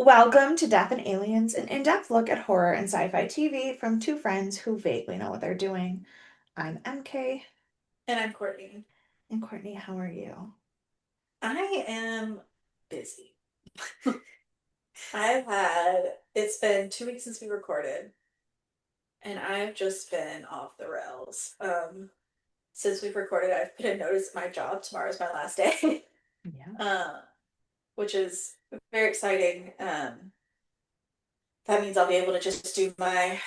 Welcome to Death and Aliens, an in-depth look at horror and sci-fi TV from two friends who vaguely know what they're doing. I'm MK, And I'm Courtney. and Courtney, how are you? I am busy. It's been 2 weeks since we recorded, and I've just been off the rails. Since we've recorded, I've put a notice at my job. Tomorrow's my last day, Yeah. uh, which is very exciting. That means I'll be able to just do my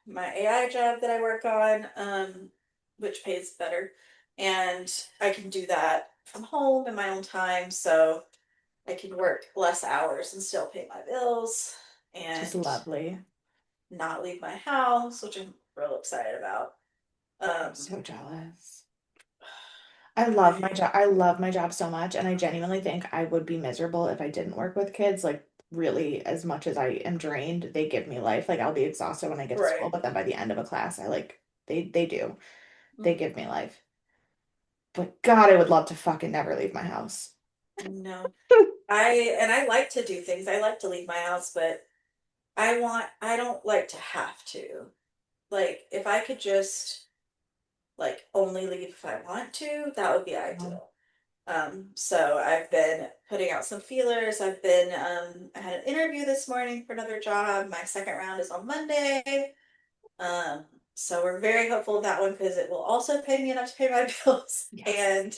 AI job that I work on, which pays better. And I can do that from home in my own time. So I can work less hours and still pay my bills Just and lovely. not leave my house, which I'm real excited about. I'm Um, so jealous. I love my job. I love my job so much, and I genuinely think I would be miserable if I didn't work with kids. Like, really, as much as I am drained, they give me life. Like, I'll be exhausted when I get to school, right. but then by the end of a class, they do. They give me life. But God, I would love to fucking never leave my house. No. I like to do things. I like to leave my house, but I don't like to have to. Like if I could just like only leave if I want to, that would be Um, ideal. So I've been putting out some feelers. I had an interview this morning for another job. My second round is on Monday. Um, so we're very hopeful of that one because it will also pay me enough to pay my bills yes. and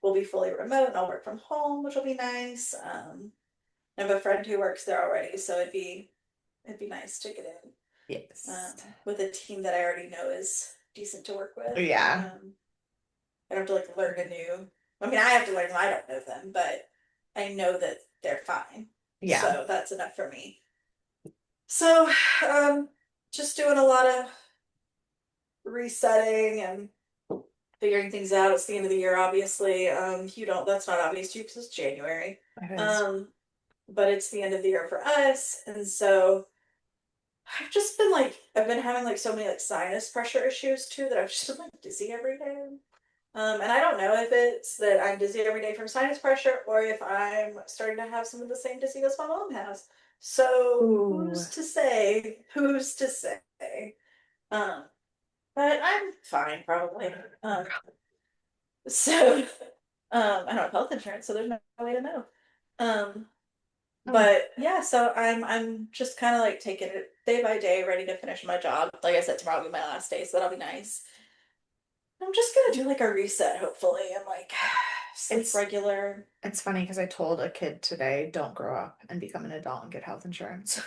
we'll be fully remote and I'll work from home, which will be nice. I have a friend who works there already, so it'd be nice to get in Yes. with a team that I already know is decent to work with. Yeah. Um, I don't have to like learn a new. I mean, I have to learn them. I don't know them, but I know that they're fine. Yeah. So that's enough for me. So, um, just doing a lot of resetting and figuring things out. It's the end of the year, obviously. You don't. That's not obvious to you because it's January. It is. Um, but it's the end of the year for us, and so I've been having like so many like sinus pressure issues too that I've just been like dizzy every day. And I don't know if it's that I'm dizzy every day from sinus pressure or if I'm starting to have some of the same dizziness my mom has. So Ooh. who's to say? Who's to say? Um, but I'm fine probably. So I don't have health insurance, so there's no way to know. Um, Oh, but yeah, so I'm just kind of like taking it day by day, ready to finish my job. Like I said, tomorrow will be my last day, so that'll be nice. I'm just gonna do like a reset, hopefully, and like sleep it's regular. it's funny because I told a kid today, don't grow up and become an adult and get health insurance.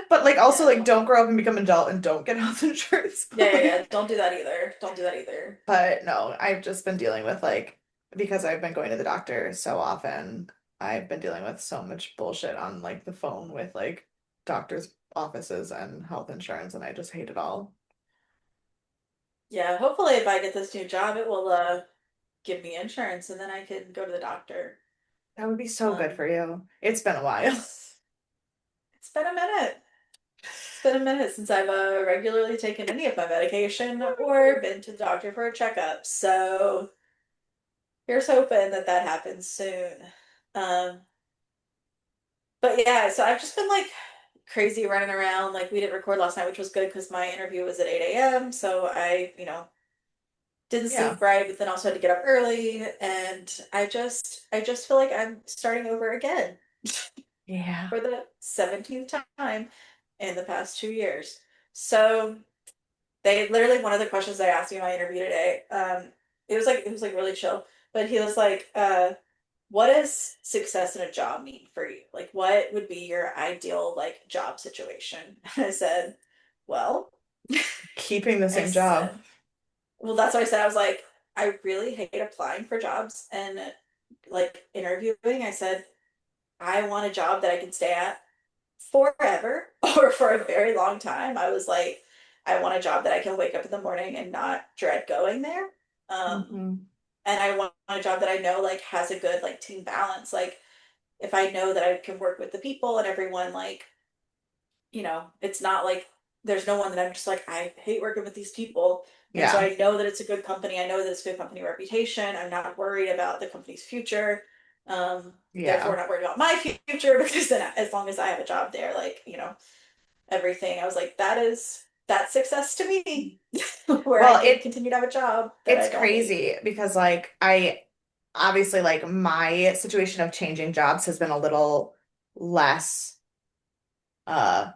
But like also Yeah, like don't grow up and become an adult and don't get health insurance. yeah, But yeah, yeah. like Don't do that either. Don't do that either. but no, I've just been dealing with like because I've been going to the doctor so often, I've been dealing with so much bullshit on like the phone with like doctors' offices and health insurance and I just hate it all. Yeah, hopefully, if I get this new job, it will give me insurance, and then I can go to the doctor. That would be so good Um, for you. It's been a while. it's been a minute. It's been a minute since I've regularly taken any of my medication or been to the doctor for a checkup. So here's hoping that that happens soon. Um, but yeah, so I've just been like crazy running around. Like we didn't record last night, which was good because my interview was at 8 a.m. So I didn't Yeah. sleep right, but then also had to get up early. And I just feel like I'm starting over again Yeah. for the 17th time in the past 2 years. So they literally one of the questions they asked me in my interview today, it was like really chill, but he was like, what does success in a job mean for you? Like what would be your ideal like job situation? And I said, well, Keeping the I same job. said, well, that's what I said. I was like, I really hate applying for jobs and like interviewing. I said, I want a job that I can stay at forever or for a very long time. I was like, I want a job that I can wake up in the morning and not dread going there. Um, Hmm. and I want a job that I know like has a good like team balance. Like if I know that I can work with the people and everyone like, it's not like there's no one that I'm just like, I hate working with these people. And so Yeah. I know that it's a good company. I know that it's a good company reputation. I'm not worried about the company's future. Yeah. Therefore not worried about my future because then as long as I have a job there, like, everything, I was like, that's success to me. Where I Well, can continue to have a job that it's I don't hate. crazy because like I obviously like my situation of changing jobs has been a little less uh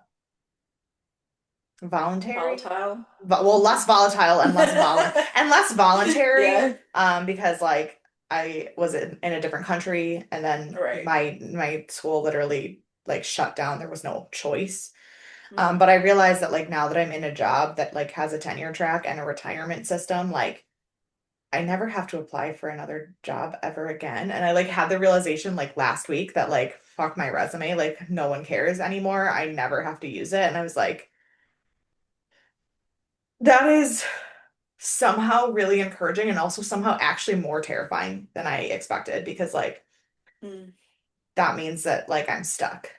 voluntary. Volatile. Well, less volatile and less voluntary Yeah, because like I was in a different country and then right. my school literally like shut down. There was no choice. Mm, But I realized that like now that I'm in a job that like has a tenure track and a retirement system, like I never have to apply for another job ever again. And I like had the realization like last week that like fuck my resume, like no one cares anymore. I never have to use it. And I was like, that is somehow really encouraging and also somehow actually more terrifying than I expected because like mm. that means that like I'm stuck.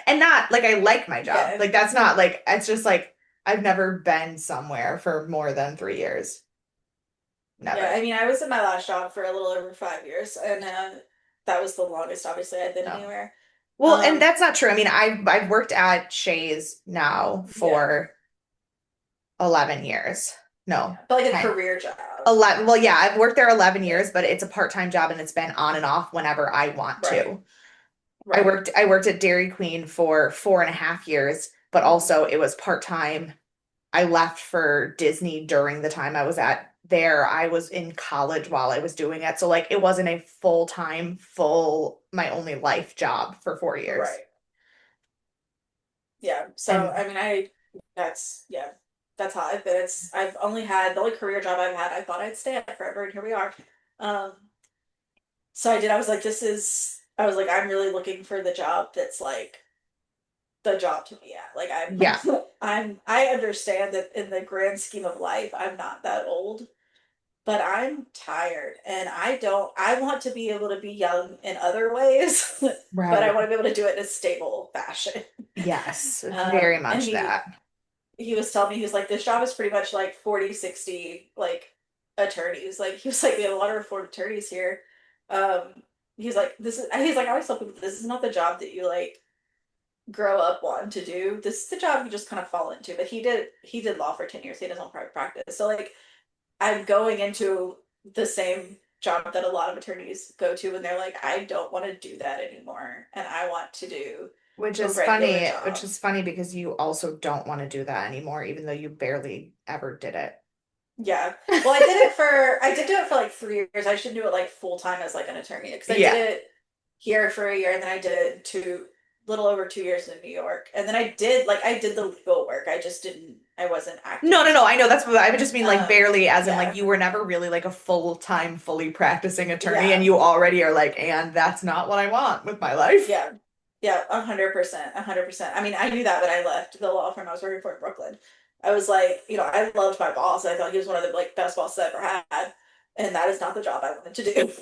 And not like I like my job. Yeah. Like that's not like it's just like I've never been somewhere for more than 3 years. Yeah, I Never. mean, I was in my last job for a little over 5 years, and that was the longest, obviously, I'd been No. anywhere. Well, and Um, that's not true. I mean, I've worked at Shays now yeah, for 11 years. No, yeah, but like a 10. career job. 11. Well, yeah, I've worked there 11 Yeah, years, but it's a part-time job and it's been on and off whenever I want right, to. right. I worked at Dairy Queen for 4.5 years, but Mm, also it was part-time. I left for Disney during the time I was at there. I was in college while I was doing it. So like it wasn't a full-time, full my only life job for 4 years. right. Yeah. So And I mean, yeah, that's how I've been. I've only had the only career job I've had. I thought I'd stay at forever, and here we are. Um, so I did. I was like, this is. I was like, I'm really looking for the job that's like the job to be at. Like yeah, I understand that in the grand scheme of life, I'm not that old, but I'm tired and I want to be able to be young in other ways, but I right. want to be able to do it in a stable fashion. Yes, very And much that. he was telling me, he was like, this job is pretty much like 40, 60 like attorneys. Like he was like, we have a lot of reformed attorneys here. Um, he's like, I always tell people this is not the job that you like grow up wanting to do. This is the job you just kind of fall into. But he did law for 10 years. He does own private practice. So like I'm going into the same job that a lot of attorneys go to when they're like, I don't want to do that anymore. And I want to do a regular Which job. is funny because you also don't want to do that anymore, even though you barely ever did it. Yeah. Well, I did do it for like 3 years. I should do it like full time as like an attorney because I did Yeah. it here for a year and then I did it little over 2 years in New York. And then I did the legal work. I wasn't No, no, acting. no. I know that's what I would just mean like barely as in like Yeah. you were never really like a full-time, fully practicing attorney and Yeah. you already are like, and that's not what I want with my life. Yeah. Yeah, 100%, 100%. I mean, I knew that when I left the law firm I was working for in Brooklyn. I was like, I loved my boss. I thought he was one of the like best bosses I ever had, and that is not the job I wanted to do.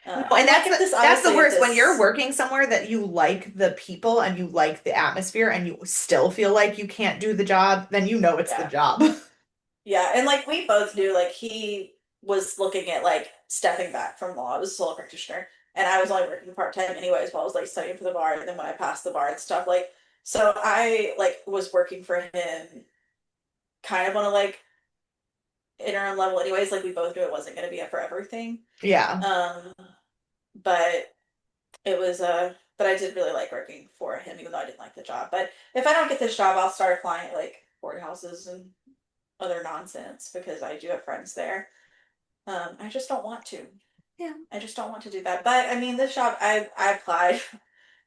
No, and And like if this that's the obviously if worst when you're this working somewhere that you like the people and you like the atmosphere and you still feel like you can't do the job, then you know it's the Yeah. job. Yeah, and like we both knew like he was looking at like stepping back from law. I was a solo practitioner and I was only working part-time anyways while I was like studying for the bar and then when I passed the bar and stuff like so I like was working for him kind of on a like interim level anyways. Like we both knew it wasn't going to be a forever thing. Yeah. Um, but it was but I did really like working for him even though I didn't like the job. But if I don't get this job, I'll start applying at like courthouses and other nonsense because I do have friends there. I just don't want to. Yeah. I just don't want to do that. But I mean, this job, I applied.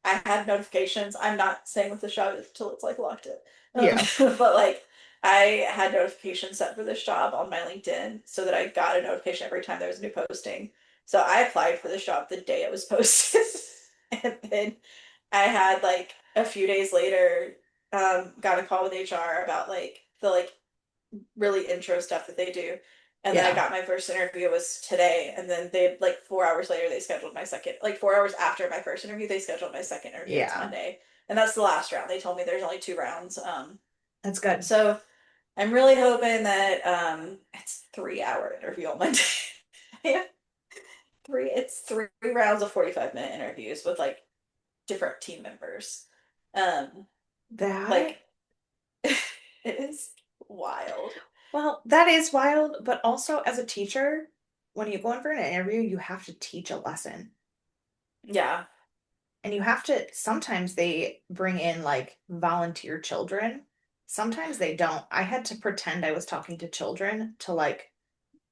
I had notifications. I'm not saying what the job is until it's like locked in. Yeah. But like, I had notifications set for this job on my LinkedIn so that I got a notification every time there was a new posting. So I applied for this job the day it was posted, and then I had like a few days later, got a call with HR about like the like really intro stuff that they do. And then I Yeah. got my first interview was today, and then they like 4 hours later they scheduled my second. Like 4 hours after my first interview, they scheduled my second interview. It's Yeah. Monday, and that's the last round. They told me there's only 2 rounds. That's good. So I'm really hoping that it's 3 hour interview on Monday. Yeah. It's 3 rounds of 45-minute interviews with like different team members. Um, That, like it is wild. well, that is wild, but also as a teacher, when you go in for an interview, you have to teach a lesson. Yeah. And you have to, sometimes they bring in like volunteer children. Sometimes they don't. I had to pretend I was talking to children to like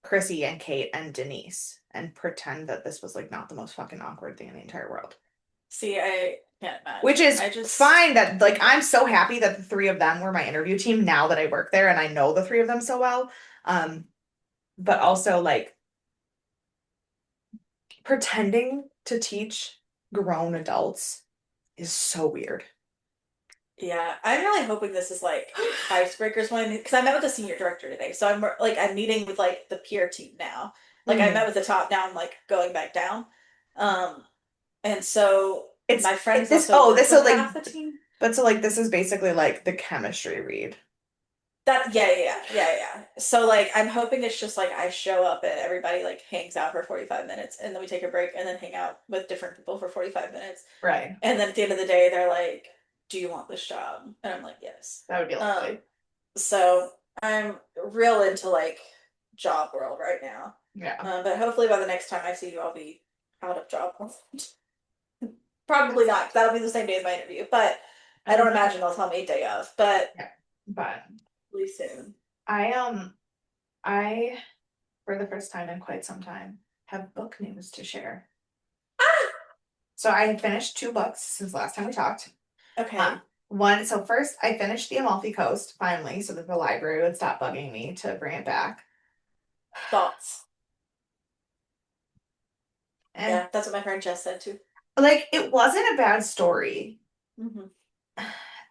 Chrissy and Kate and Denise and pretend that this was like not the most fucking awkward thing in the entire world. See, I can't Which imagine. is I just fine that like I'm so happy that the three of them were my interview team now that I work there and I know the three of them so well. Um, but also like pretending to teach grown adults is so weird. yeah, I'm really hoping this is like icebreakers one because I met with the senior director today. So I'm meeting with like the peer team now. Like I met Mm. with the top, now I'm like going back down. Um and so my friends This also oh work this so with like half the team. but so like this is basically like the chemistry read. That yeah. So like I'm hoping it's just like I show up and everybody like hangs out for 45 minutes and then we take a break and then hang out with different people for 45 minutes. Right. And then at the end of the day they're like, "Do you want this job?" And I'm like, "Yes." That would be Um lovely. so I'm real into like job world right now. Yeah. But hopefully by the next time I see you I'll be out of job world. Probably not, 'cause that'll be the same day as my interview, but I don't imagine they'll tell me day of, but Yeah. But really soon. I I for the first time in quite some time have book news to share. So I have finished two books since last time we talked. Uh, Okay. One, so first I finished The Amalfi Coast finally, so that the library would stop bugging me to bring it back. Thoughts. Eh, Yeah, that's what my friend Jess said too. like it wasn't a bad story. Hmm.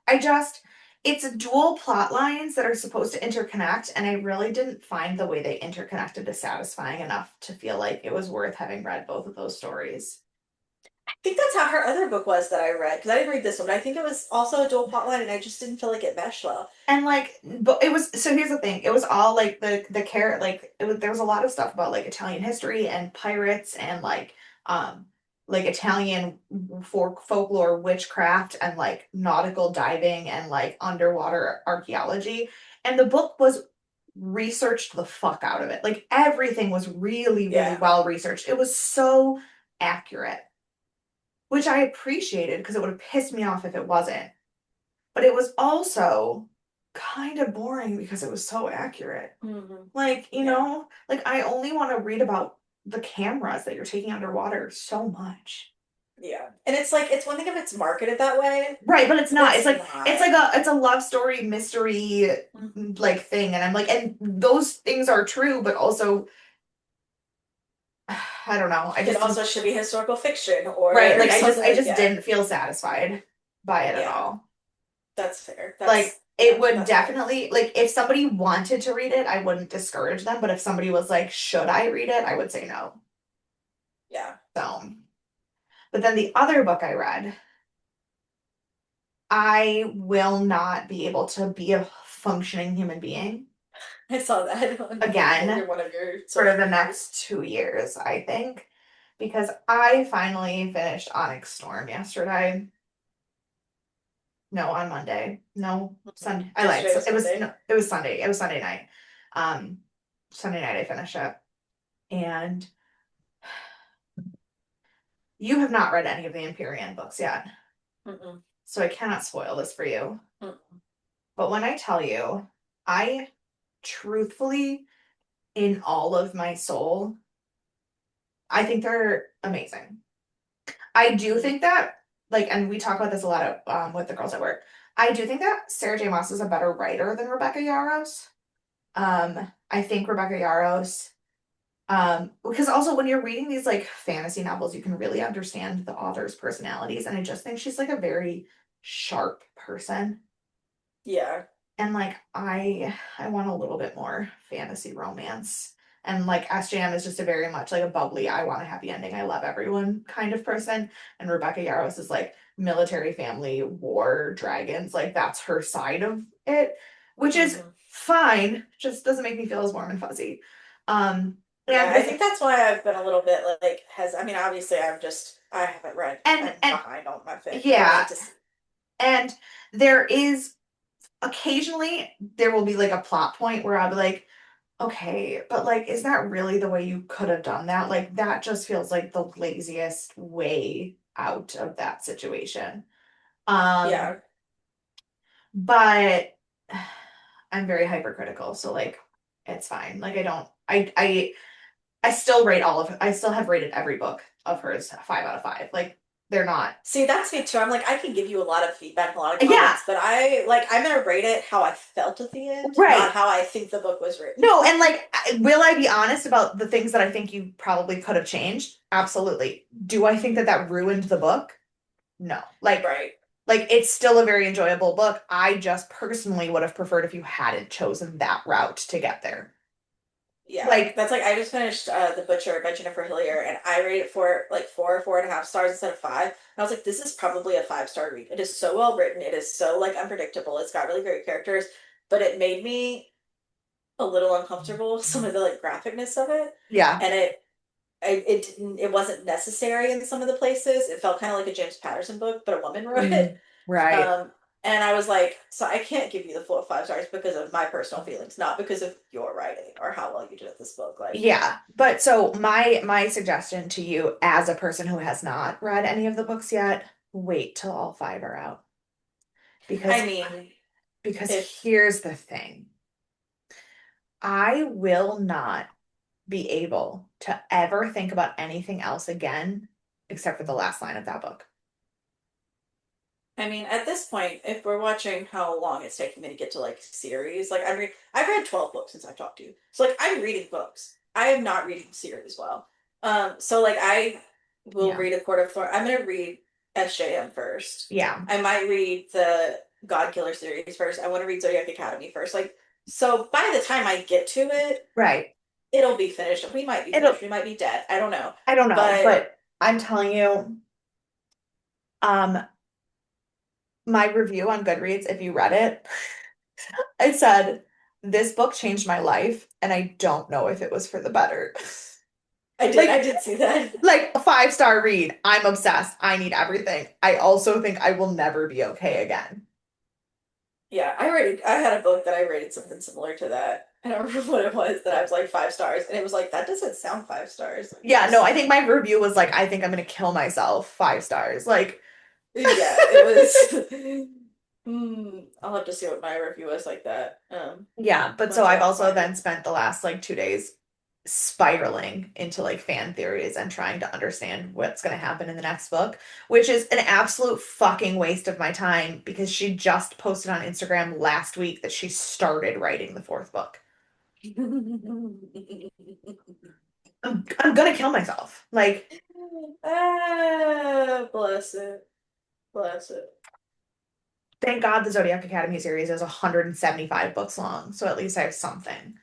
I just, it's dual plot lines that are supposed to interconnect, and I really didn't find the way they interconnected as satisfying enough to feel like it was worth having read both of those stories. I think that's how her other book was that I read, because I didn't read this one, but I think it was also a dual plotline and I just didn't feel like it meshed well. And like, but it was so here's the thing, it was all like the carrot like it was there was a lot of stuff about like Italian history and pirates and um like Italian folklore witchcraft and like nautical diving and like underwater archaeology. And the book was researched the fuck out of it. Like everything was really, really Yeah. well researched. It was so accurate, which I appreciated because it would have pissed me off if it wasn't. But it was also kind of boring because it was so accurate. Hmm. Like, Yeah. like I only want to read about the cameras that you're taking underwater so much. Yeah. And it's like, it's one thing if it's marketed that way, Right, but it's but not. it's It's not. like a love story mystery Mhm. like thing and I'm like and those things are true, but also I don't know. I It just didn't also should be historical fiction right, or like something I like just yeah. didn't feel satisfied by it at Yeah. all. That's fair. Like it Yeah, would that's fair. definitely like if somebody wanted to read it, I wouldn't discourage them, but if somebody was like, "Should I read it?" I would say no. Yeah. So, but then the other book I read, I will not be able to be a functioning human being I saw that on again one of your for social the medias. next 2 years, I think, because I finally finished Onyx Storm yesterday. No, on Monday. No, Mhm. Sunday. I lied. Yesterday So was it was Monday. no, it was Sunday. It was Sunday night. Um, Sunday night I finished it. And you have not read any of the Empyrean books yet, Mm-mm. so I cannot spoil this for you. Mm-mm. But when I tell you, I truthfully, in all of my soul, I think they're amazing. I do Mm. think that, like, and we talk about this a lot of, with the girls at work. I do think that Sarah J. Maas is a better writer than Rebecca Yarros. I think Rebecca Yarros, because also when you're reading these like fantasy novels, you can really understand the author's personalities, and I just think she's like a very sharp person. Yeah. And like I want a little bit more fantasy romance. And like SJM is just a very much like a bubbly, I want a happy ending, I love everyone kind of person. And Rebecca Yarros is like military family, war, dragons, like that's her side of it, which is Hmm. fine, just doesn't make me feel as warm and fuzzy. Um, Yeah, And I think that's why I've been a little bit like has I mean, obviously I haven't read. I'm and behind on my fic, but I yeah, need to see. and there is occasionally there will be like a plot point where I'll be like, okay, but like, is that really the way you could have done that? Like, that just feels like the laziest way out of that situation. Um, Yeah. but I'm very hypercritical, so like, it's fine. Like, I still rate all of, I still have rated every book of hers 5 out of 5. Like, they're not, See, that's me too. I'm like, I can give you a lot of feedback and a lot of yeah, comments, but I'm gonna rate it how I felt at the end, not right. how I think the book was written. No, and like, will I be honest about the things that I think you probably could have changed? Absolutely. Do I think that that ruined the book? No. Right. Like it's still a very enjoyable book. I just personally would have preferred if you hadn't chosen that route to get there. Yeah. Like, That's like I just finished The Butcher by Jennifer Hillier and I rated it for like 4.5 stars instead of 5. And I was like, this is probably a 5-star read. It is so well written. It is so like unpredictable. It's got really great characters, but it made me a little uncomfortable with some of the like graphicness of it. yeah. And it wasn't necessary in some of the places. It felt kind of like a James Patterson book, but a woman wrote it. Mm, right. Um, and I was like, so I can't give you the full 5 stars because of my personal feelings, not because of your writing or how well you did at this book. Like, Yeah. But so my suggestion to you as a person who has not read any of the books yet, wait till all 5 are out. I Because mean, because if here's the thing. I will not be able to ever think about anything else again except for the last line of that book. I mean, at this point, if we're watching how long it's taking me to get to like series, like I've read 12 books since I've talked to you. So like I'm reading books. I am not reading series well. So like I will Yeah. read A Court of Thorn. I'm gonna read SJM first. Yeah. I might read the God Killer series first. I want to read Zodiac Academy first. Like so by the time I get to it, Right. it'll be finished. We might be It'll finished. We might be dead. I don't know. I don't know, But but I'm telling you, um, my review on Goodreads, if you read it, I said, this book changed my life, and I don't know if it was for the better. I Like, did see that. like a 5 star read. I'm obsessed. I need everything. I also think I will never be okay again. Yeah, I had a book that I rated something similar to that. I don't remember what it was that I was like 5 stars, and it was like that doesn't sound 5 stars. Like Yeah, no, this, I think my review was like, I think I'm gonna kill myself. 5 stars. Like, yeah, it was. I'll have to see what my review was like that. yeah, but so Once I've I also find then it. spent the last like 2 days spiraling into like fan theories and trying to understand what's going to happen in the next book, which is an absolute fucking waste of my time because she just posted on Instagram last week that she started writing the 4th book. I'm gonna kill myself. Like, Ah, bless it, bless it. thank God the Zodiac Academy series is 175 books long, so at least I have something.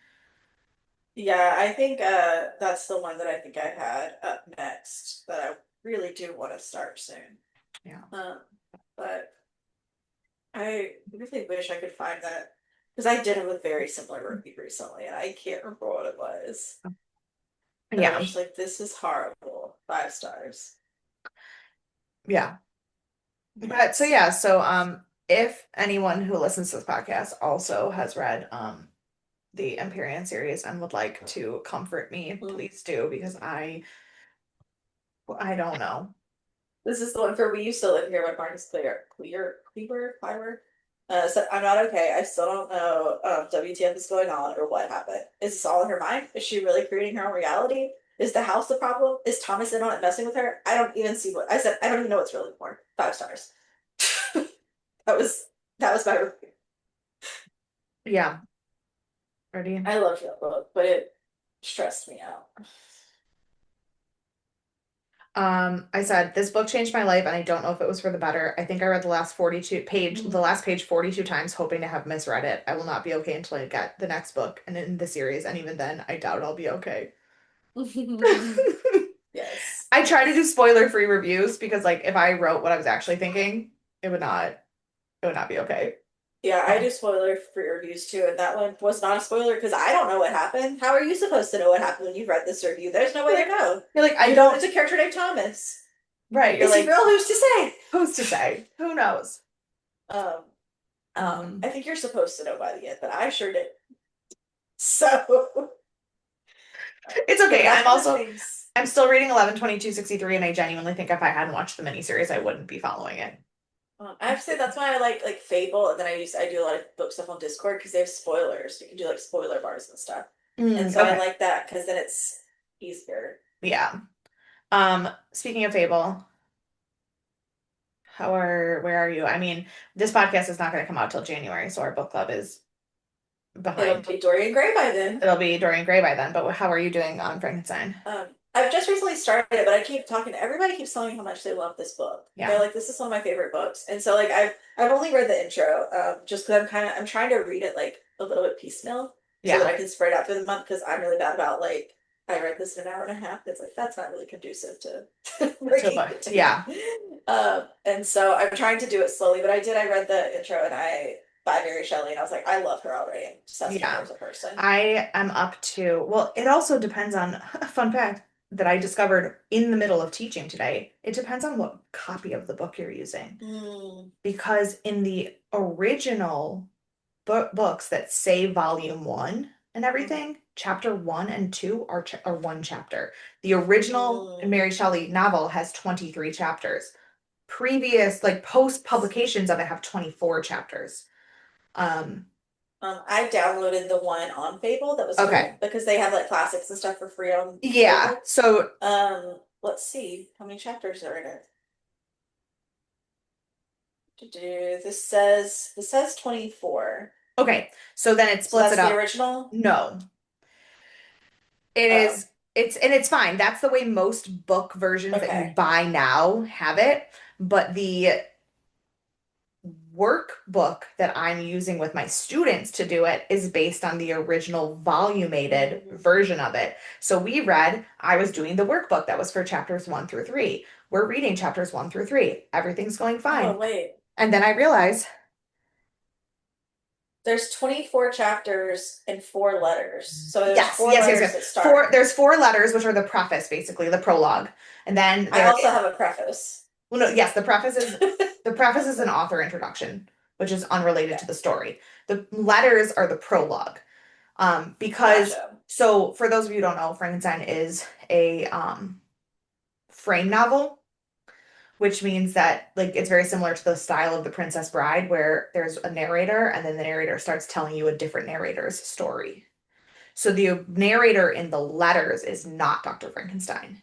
Yeah, I think that's the one that I think I had up next that I really do want to start soon. Yeah. Um, but I really wish I could find that because I did have a very similar review recently, and I can't remember what it was. And I was Yeah. just like, "This is horrible. 5 stars." Yeah. But so Yes. yeah, so if anyone who listens to this podcast also has read the Empyrean series and would like to comfort me, Mm. please do because I don't know. This is the one for we used to live here when Marcus Cleaver. Said, "I'm not okay. I still don't know WTF is going on or what happened. Is this all in her mind? Is she really creating her own reality? Is the house the problem? Is Thomas in on it messing with her? I don't even see what I said. I don't even know what's really more. 5 stars. That was that was my review. Yeah. Ready? I loved that book, but it stressed me out. I said this book changed my life and I don't know if it was for the better. I think I read the last page 42 times hoping to have misread it. I will not be okay until I get the next book and in the series, and even then I doubt I'll be okay. Yes, I try to do yes. spoiler-free reviews because like if I wrote what I was actually thinking, it would not be okay. Yeah, I Oh. do spoiler-free reviews too, and that one was not a spoiler because I don't know what happened. How are you supposed to know what happened when you've read this review? There's no way You're to like, know. you're like, I You know don't, there's a character named Thomas. right. Is You're he like, real? Who's to say? who's to say? Who knows? Um, I Um, think you're supposed to know by the end, but I sure did. So, it's yeah, but okay. that's one of the things. I'm still reading 11/22/63, and I genuinely think if I hadn't watched the miniseries, I wouldn't be following it. I have to say that's why I like Fable, and then I do a lot of book stuff on Discord because they have spoilers. You can do like spoiler bars and stuff, and so I Okay. like that because then it's easier. Yeah. Speaking of Fable, where are you? I mean, this podcast is not going to come out till January, so our book club is It'll behind. be Dorian Gray by then. It'll be Dorian Gray by then, but how are you doing on Frankenstein? I've just recently started it, but I keep talking to everybody keeps telling me how much they love this book. They're Yeah. like, this is one of my favorite books. And so like I've only read the intro, just because I'm trying to read it like a little bit piecemeal so that Yeah. I can spread it out through the month because I'm really bad about like I read this in an hour and a half. It's like that's not really conducive to breaking Toba. it Yeah. down. And so I'm trying to do it slowly, but I read the intro and I by Mary Shelley and I was like, I love her already. I'm obsessed with her Yeah. as a person. I am up to, well, it also depends on, a fun fact that I discovered in the middle of teaching today. It depends on what copy of the book you're using. Mm, Because in the original books that say volume one and mhm, everything, chapter one and two are one chapter. The original mm. Mary Shelley novel has 23 chapters. Previous, like post publications of it have 24 chapters. Um, I downloaded the one on Fable that was free okay. because they have like classics and stuff for free on Yeah. Fable. So, Let's see how many chapters are in it. This says 24. okay. So then it So splits it that's the up. original. No, it Oh, is, and it's fine. That's the way most book versions that you okay. buy now have it. But the workbook that I'm using with my students to do it is based on the original volumated Mhm. version of it. So I was doing the workbook that was for chapters one through three. We're reading chapters one through three. Everything's going Oh, fine. wait. And then I realize, There's 24 chapters and four letters. So there's yes, four yes, yes, letters yes. that start. There's four letters, which are the preface, basically, the prologue. And then I there, also have a preface. well, no, yes, the preface is an author introduction, which is unrelated Okay, to the story. The letters are the prologue. Because gotcha. so for those of you who don't know, Frankenstein is a frame novel, which means that like it's very similar to the style of The Princess Bride, where there's a narrator and then the narrator starts telling you a different narrator's story. So the narrator in the letters is not Dr. Frankenstein.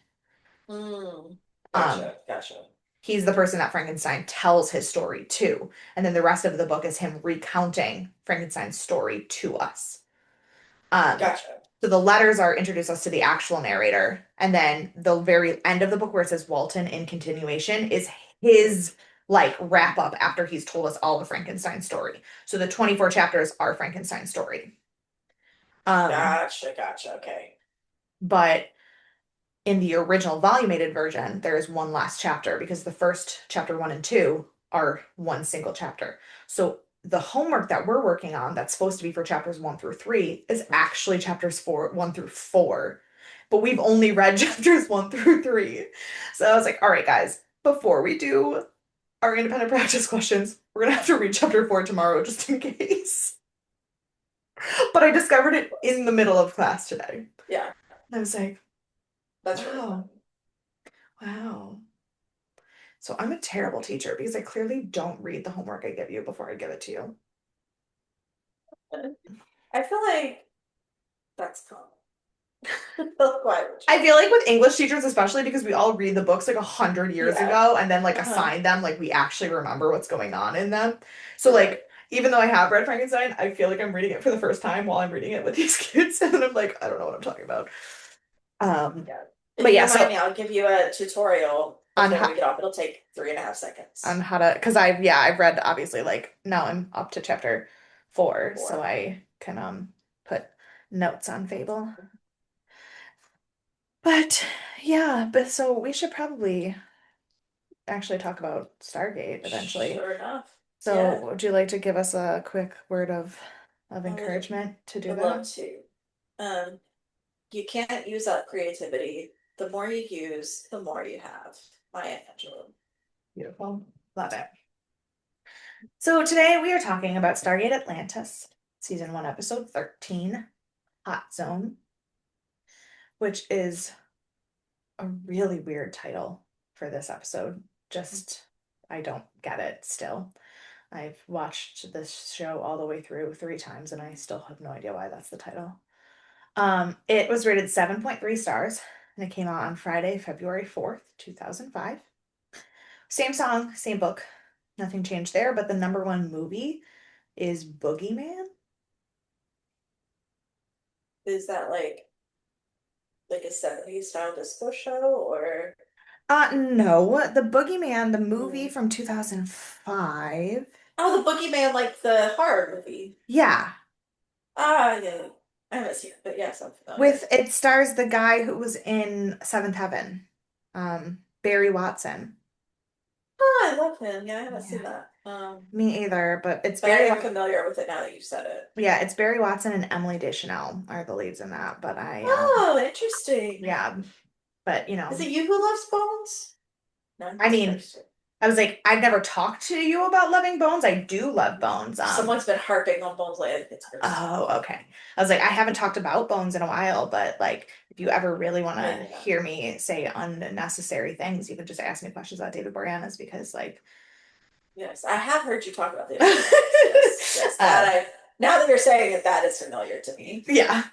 Mm, Um, gotcha, gotcha, he's the person that Frankenstein tells his story to, and then the rest of the book is him recounting Frankenstein's story to us. Um, gotcha. so the letters are introduce us to the actual narrator, and then the very end of the book where it says Walton in continuation is his like wrap up after he's told us all of Frankenstein's story. So the 24 chapters are Frankenstein's story. Um, Gotcha, gotcha. Okay. but in the original volumated version, there is one last chapter because the first chapter one and two are one single chapter. So the homework that we're working on that's supposed to be for chapters one through three is actually chapters one through four. But we've only read chapters one through three. So I was like, all right, guys, before we do our independent practice questions, we're gonna have to read chapter four tomorrow just in case. But I discovered it in the middle of class today. Yeah, I was like, that's really wow, wow. So I'm a terrible teacher because I clearly don't read the homework I give you before I give it to you. fun. I feel like that's common. Why would I you? feel like with English teachers, especially because we all read the books like 100 years Yeah. ago and then like Uh-huh. assign them, like we actually remember what's going on in them. So Right. like even though I have read Frankenstein, I feel like I'm reading it for the first time while I'm reading it with these kids, and I'm like, I don't know what I'm talking about. Um, Yeah. If but you yeah, don't mind so me, I'll give you a tutorial on before how we get off. It'll take 3.5 seconds. because I've read obviously like now I'm up to chapter four, so Four. I can put notes on Fable. But yeah, but so we should probably actually talk about Stargate eventually. Sure enough. So, Yeah, would you like to give us a quick word of I would encouragement to do would love that? to. Um, you can't use up creativity. The more you use, the more you have. Maya Angelou. Beautiful. Love it. So today we are talking about Stargate Atlantis, season 1, episode 13, Hot Zone, which is a really weird title for this episode. Just, I don't get it still. I've watched this show all the way through 3 times and I still have no idea why that's the title. It was rated 7.3 stars and it came out on Friday, February 4th, 2005. Same song, same book. Nothing changed there, but the number one movie is Boogeyman. Is that like a 70s style disco show or No, The Boogeyman, the movie hmm. from 2005. Oh, the Boogeyman, like the horror movie. Yeah, Ah, yeah. I haven't seen it, but yes, I'm with familiar. it stars the guy who was in Seventh Heaven, Barry Watson. Oh, I love him. Yeah, I haven't Yeah, seen that. me either, but it's But I Barry. am familiar with it now that you said it. Yeah, it's Barry Watson and Emily Deschanel are the leads in that. But Oh, interesting. yeah, but Is it you who loves bones? No, I that's mean, Kirsten. I was like, I've never talked to you about loving Bones. I do love Bones. Someone's been harping on bones lately. I think it's Kirsten. Oh, okay. I was like, I haven't talked about Bones in a while, but like, if you ever really want to Maybe not. hear me say unnecessary things, you can just ask me questions about David Boreanaz because, like, Yes, I have heard you talk about the Boreanaz. Yes, yes, that uh, I. Now that you're saying it, that is familiar to me. yeah.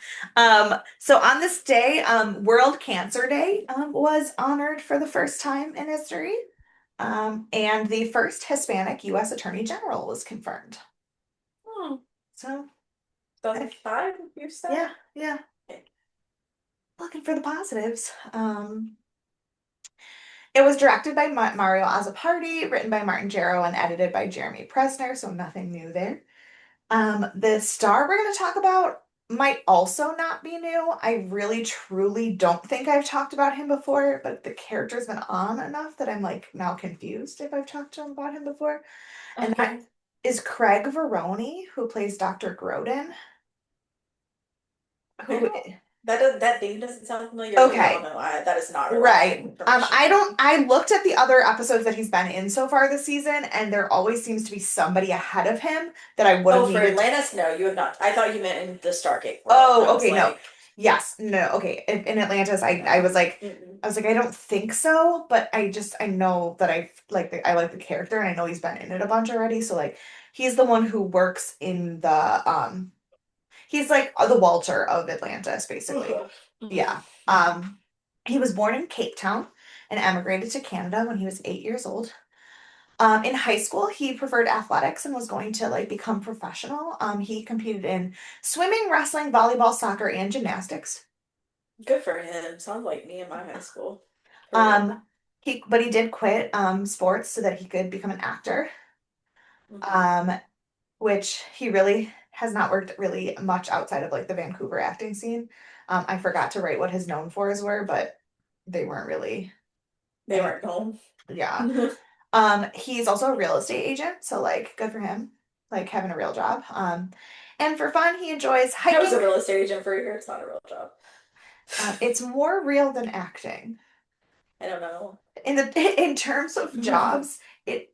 So on this day, World Cancer Day, was honored for the first time in history. And the first Hispanic U.S. Attorney General was confirmed. Hmm. So, heck, 2005, you said? yeah, yeah. Okay. Looking for the positives. It was directed by Mario Azzopardi, written by Martin Gero, and edited by Jeremy Presner, so nothing new there. The star we're going to talk about might also not be new. I really truly don't think I've talked about him before, but the character's been on enough that I'm like now confused if I've talked to him about him before. And that Okay. is Craig Veroni, who plays Dr. Grodin, I who don't. That name doesn't sound familiar, but y'all okay, know that is not reliable right. information. I looked at the other episodes that he's been in so far this season, and there always seems to be somebody ahead of him that I would have Oh, for needed to. Atlantis, no, you have not. I thought you meant in the Stargate world. I Oh, was okay, no. like, Yes, no, okay. In Atlantis, I no. was like, Mm-mm. I don't think so, but I know that I like the character and I know he's been in it a bunch already. So like he's the one who works in the he's like the Walter of Atlantis, basically. Okay. Yeah. Mm. He was born in Cape Town and emigrated to Canada when he was 8 years old. In high school, he preferred athletics and was going to like become professional. He competed in swimming, wrestling, volleyball, soccer, and gymnastics. Good for him. Sounds like me in my high school. For Um, but he did quit sports so that he could become an actor. real. Um, which he really has not worked really much outside of like the Vancouver acting scene. I forgot to write what his known fors were, but they weren't really They any. weren't home. Yeah. He's also a real estate agent, so like good for him, like having a real job. And for fun, he enjoys I was hiking. a real estate agent for a year. It's not a real job. It's more real than acting. I don't know. In terms of jobs, it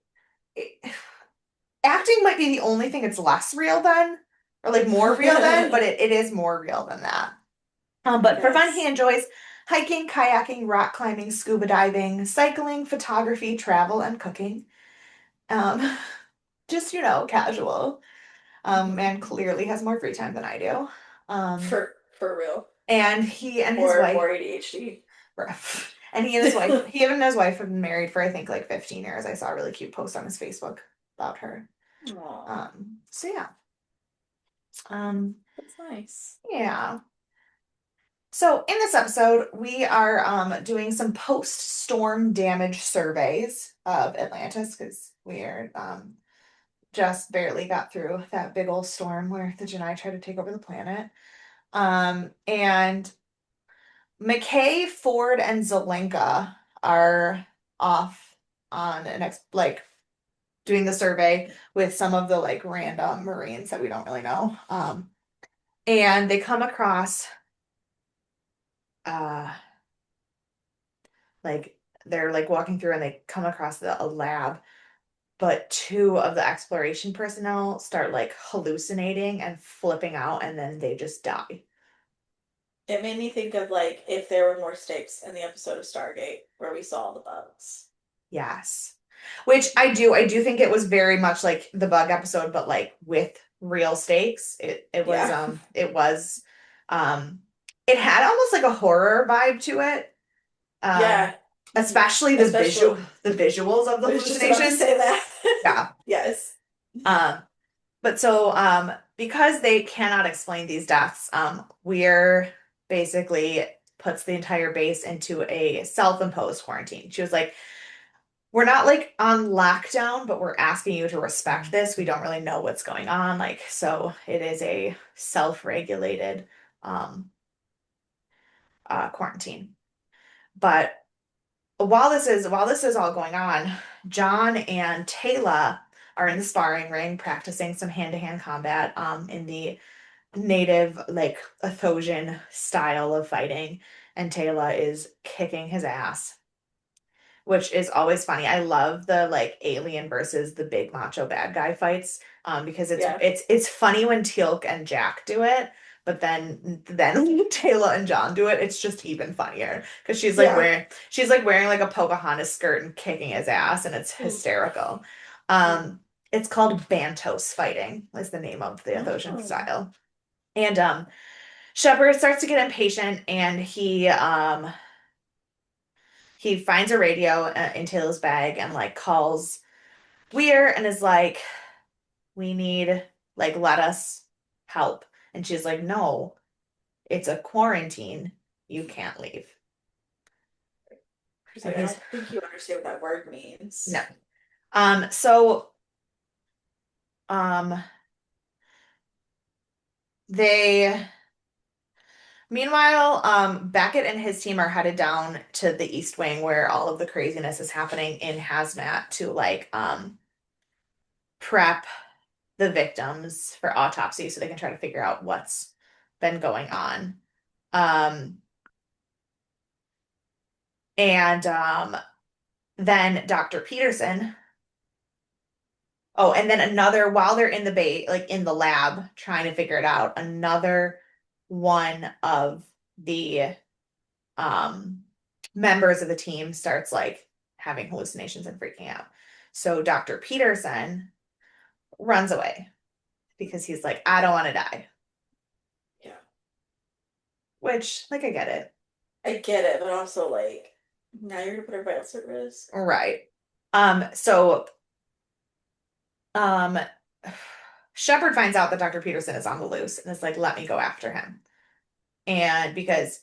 acting might be the only thing it's less real than, or like more real than, but it is more real than that. But for fun, he Yes. enjoys hiking, kayaking, rock climbing, scuba diving, cycling, photography, travel, and cooking. Um, just, casual. And clearly has more free time than I do. Um, For real. and he and his Or wife, more ADHD. he and his wife have been married for I think like 15 years. I saw a really cute post on his Facebook about her. Aw, So yeah. Um, that's nice. yeah. So in this episode, we are doing some post-storm damage surveys of Atlantis because we are just barely got through that big old storm where the Genii tried to take over the planet. And McKay, Ford, and Zelenka are off on an doing the survey with some of the like random Marines that we don't really know. And they come across uh like they're like walking through and they come across a lab, but two of the exploration personnel start like hallucinating and flipping out and then they just die. It made me think of like if there were more stakes in the episode of Stargate where we saw the bugs. Yes. Which I do think it was very much like the bug episode, but like with real stakes. It was Yeah. um it had almost like a horror vibe to it. Um Yeah. Hmm. Especially Especially, the visuals of the I was just about to hallucinations. say that. Yeah. Yes. Um but so because they cannot explain these deaths, Weir basically puts the entire base into a self-imposed quarantine. She was like, we're not like on lockdown, but we're asking you to respect this. We don't really know what's going on. Like, so it is a self-regulated um, quarantine. But while this is all going on, John and Taylor are in the sparring ring practicing some hand-to-hand combat in the native like Athosian style of fighting, and Taylor is kicking his ass, which is always funny. I love the like alien versus the big macho bad guy fights because Yeah. it's funny when Teal'c and Jack do it, but then when Taylor and John do it, it's just even funnier because Yeah. she's like wearing like a Pocahontas skirt and kicking his ass, and it's Mm. hysterical. Mm. It's called Bantos fighting is the name of the Athosian Oh. style. And Shepard starts to get impatient, and he finds a radio in Taylor's bag and like calls Weir and is like, "We need like let us help." And she's like, "No, it's a quarantine. You can't leave." She's And like, I he's don't think you understand what that word no. means. So um they meanwhile, Beckett and his team are headed down to the East Wing where all of the craziness is happening in hazmat to like prep the victims for autopsy so they can try to figure out what's been going on. Um, and then Dr. Peterson. Oh, and then another while they're in the like in the lab trying to figure it out, another one of the um members of the team starts like having hallucinations and freaking out. So Dr. Peterson runs away because he's like, I don't want to die. Yeah. Which, like, I get it. I get it, but also like now you're gonna put everybody else at risk. Right. So um Shepard finds out that Dr. Peterson is on the loose and is like, let me go after him. And because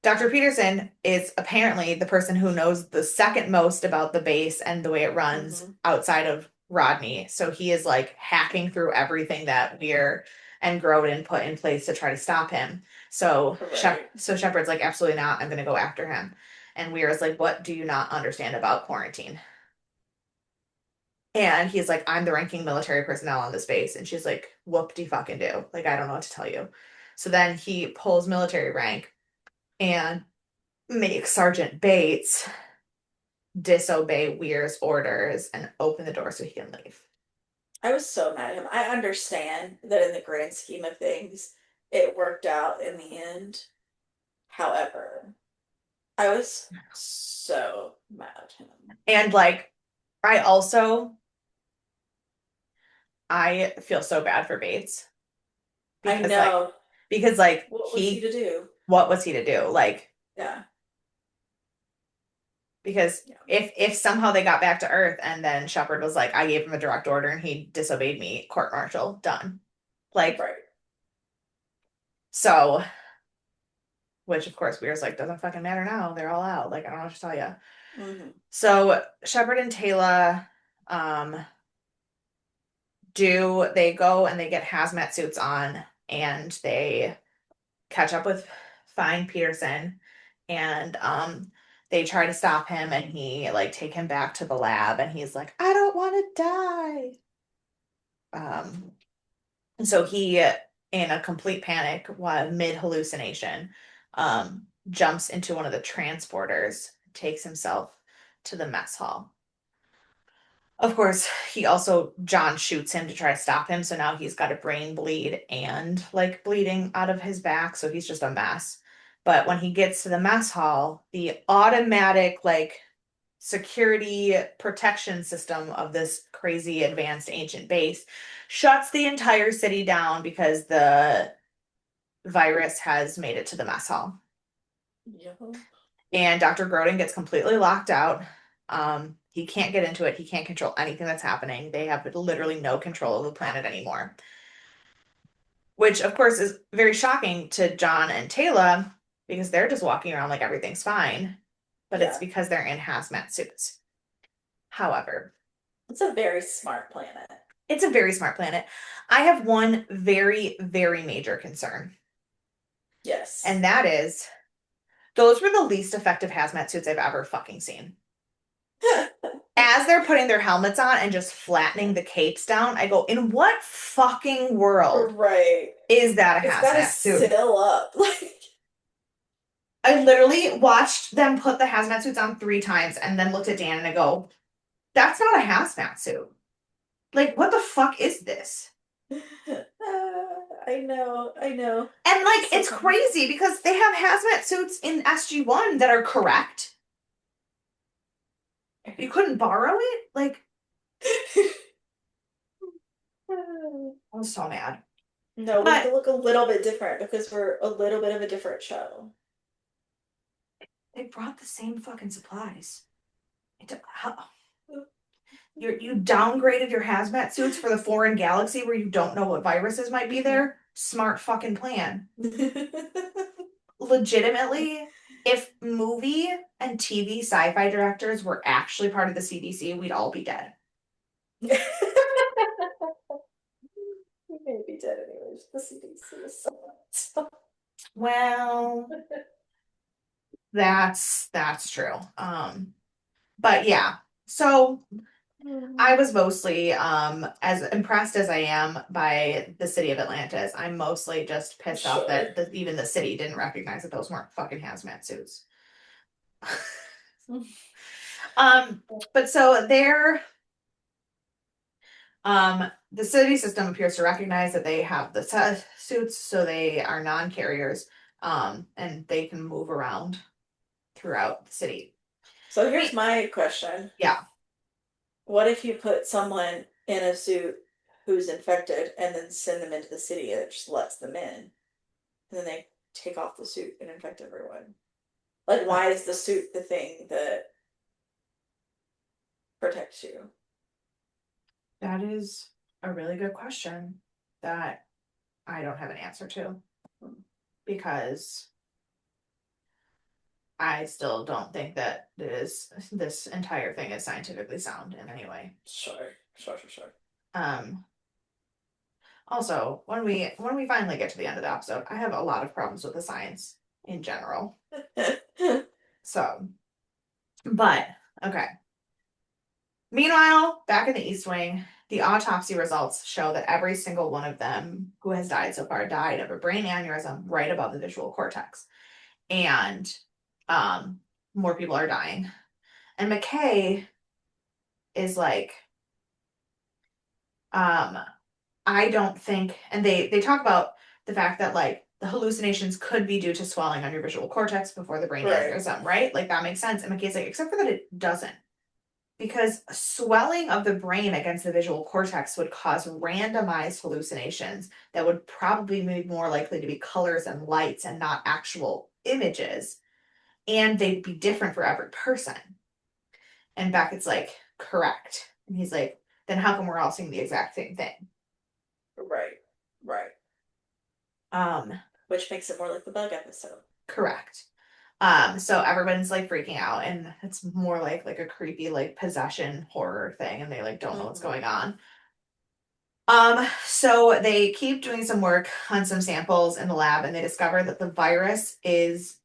Dr. Peterson is apparently the person who knows the second most about the base and the way it runs Mm-hmm. outside of Rodney. So he is like hacking through everything that Weir and Grodin put in place to try to stop him. Right. So Shepard's like, absolutely not. I'm gonna go after him. And Weir is like, what do you not understand about quarantine? And he's like, I'm the ranking military personnel on this base. And she's like, whoop de fucking do. Like, I don't know what to tell you. So then he pulls military rank and makes Sergeant Bates disobey Weir's orders and open the door so he can leave. I was so mad at him. I understand that in the grand scheme of things, it worked out in the end. However, I was so mad at him. And like, I also I feel so bad for Bates I because like know. because like What was he he to do? what was he to do? Like Yeah. because Yeah. if somehow they got back to Earth and then Shepard was like, I gave him a direct order and he disobeyed me, court martial, done. Like Right. so, which of course Weir's like, doesn't fucking matter now. They're all out. Like I don't know what to tell you. Mm-hmm. So Shepard and Taylor um do they go and they get hazmat suits on and they catch up with Fine Peterson and they try to stop him and he like take him back to the lab and he's like, I don't want to die. And so he, in a complete panic, mid hallucination, jumps into one of the transporters, takes himself to the mess hall. Of course, John shoots him to try to stop him. So now he's got a brain bleed and like bleeding out of his back. So he's just a mess. But when he gets to the mess hall, the automatic like security protection system of this crazy advanced ancient base shuts the entire city down because the virus has made it to the mess hall. Yeah. And Dr. Grodin gets completely locked out. He can't get into it. He can't control anything that's happening. They have literally no control of the planet anymore. Which, of course, is very shocking to John and Taylor because they're just walking around like everything's fine. But it's Yeah. because they're in hazmat suits. However, It's a very smart planet. it's a very smart planet. I have one very, very major concern, Yes. and that is those were the least effective hazmat suits I've ever fucking seen. As they're putting their helmets on and just flattening the capes down, I go, in what fucking world Right. is that a It's gotta hazmat suit? seal up. Like, I literally watched them put the hazmat suits on 3 times and then looked at Dan and I go, that's not a hazmat suit. Like, what the fuck is this? I know, I know. And like, So it's funny. crazy because they have hazmat suits in SG1 that are correct. You couldn't borrow it? Like, I was so mad. No, we need to But look a little bit different because we're a little bit of a different show. they brought the same fucking supplies. You downgraded your hazmat suits for the foreign galaxy where you don't know what viruses might be there? Smart fucking plan. Legitimately, if movie and TV sci-fi directors were actually part of the CDC, we'd all be dead. We may be dead anyways. The CDC is so Well, that's true. But yeah. So I was mostly as impressed as I am by the city of Atlantis. I'm mostly just pissed off sure. that even the city didn't recognize that those weren't fucking hazmat suits. Um, but so there, the city system appears to recognize that they have the suits, so they are non-carriers, and they can move around throughout the city. So here's my question. Yeah, What if you put someone in a suit who's infected and then send them into the city and it just lets them in? And then they take off the suit and infect everyone. Like, why is the suit the thing that protects you? that is a really good question that I don't have an answer to because I still don't think that this entire thing is scientifically sound in any way. Sure, sure, sure, sure. Um, Also, when we finally get to the end of the episode, I have a lot of problems with the science in general. So, but okay. Meanwhile, back in the East Wing, the autopsy results show that every single one of them who has died so far died of a brain aneurysm right above the visual cortex. And more people are dying. And McKay is like, um, I don't think, and they talk about the fact that like the hallucinations could be due to swelling on your visual cortex before the brain Right. aneurysm, right? Like that makes sense. And McKay's like, except for that it doesn't. Because swelling of the brain against the visual cortex would cause randomized hallucinations that would probably be more likely to be colors and lights and not actual images. And they'd be different for every person. And Beckett's like, correct. And he's like, then how come we're all seeing the exact same thing? Right. Right. Um, Which makes it more like the bug episode. Correct. So everyone's like freaking out, and it's more like a creepy like possession horror thing, and they like don't know what's going on. So they keep doing some work on some samples in the lab, and they discover that the virus is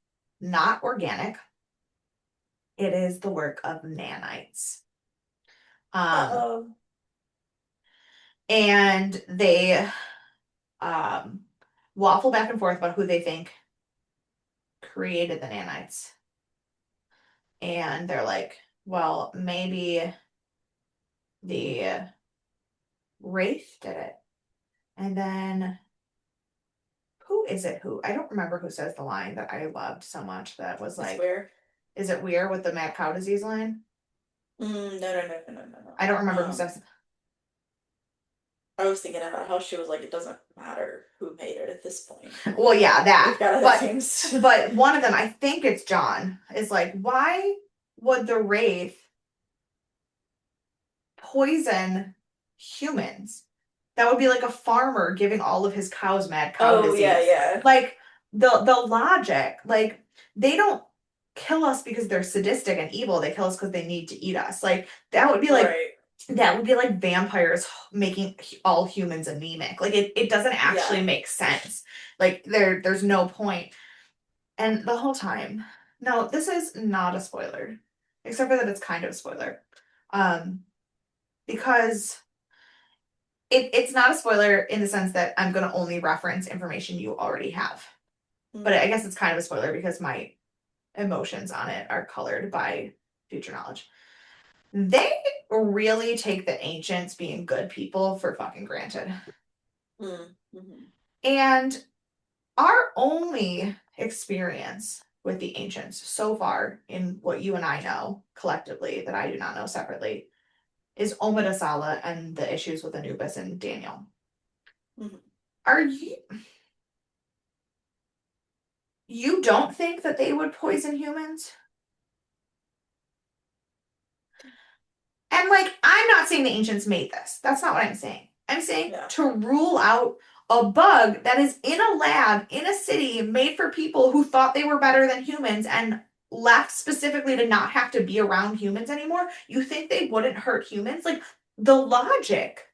not organic. It is the work of nanites. Um, Uh-oh. and they um, waffle back and forth about who they think created the nanites. And they're like, well, maybe the Wraith did it. And then who is it who? I don't remember who says the line that I loved so much that was It's like, weird. is it weird with the mad cow disease line? No, no, no, no, no, no, I don't no. remember who says. I was thinking about how she was like, it doesn't matter who made it at this point. Well, yeah, We've that. got other But things. but one of them, I think it's John, is like, why would the Wraith poison humans? That would be like a farmer giving all of his cows mad cow Oh, yeah, disease. yeah. Like the logic, like they don't kill us because they're sadistic and evil. They kill us because they need to eat us. Like Right. that would be like vampires making all humans anemic. Like it doesn't actually Yeah. make sense. Like there's no point. And the whole time, no, this is not a spoiler, except for that it's kind of a spoiler. Um, because it's not a spoiler in the sense that I'm going to only reference information you already have. But I Mm, guess it's kind of a spoiler because my emotions on it are colored by future knowledge. They really take the ancients being good people for fucking granted. mhm. And our only experience with the ancients so far in what you and I know collectively that I do not know separately is Omidasala and the issues with Anubis and Daniel. Mhm. Are you don't think that they would poison humans? And like, I'm not saying the ancients made this. That's not what I'm saying. I'm saying Yeah. to rule out a bug that is in a lab in a city made for people who thought they were better than humans and left specifically to not have to be around humans anymore. You think they wouldn't hurt humans? Like, the logic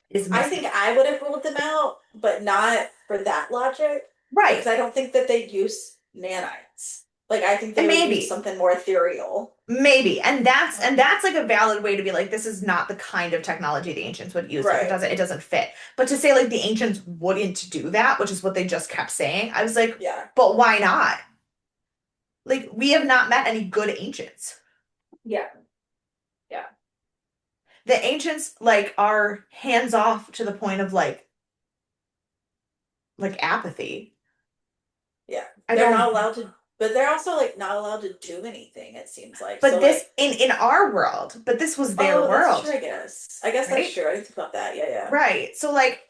is I think missing. I would have ruled them out, but not for that logic, because Right. I don't think that they'd use nanites. Like, I think And they would use maybe. something more ethereal. Maybe. And Um, that's like a valid way to be like, this is not the kind of technology the ancients would use. Like right. it doesn't fit. But to say like the ancients wouldn't do that, which is what they just kept saying, I was like, Yeah. but why not? Like we have not met any good ancients. Yeah. Yeah. The ancients like are hands off to the point of like apathy. Yeah. I They're not don't allowed to, but they're also like not allowed to do anything, it seems like. but So this like, in our world, but this was their oh, that's true, world, I guess. I guess that's right? true. I didn't think about that. Yeah, yeah. Right. So like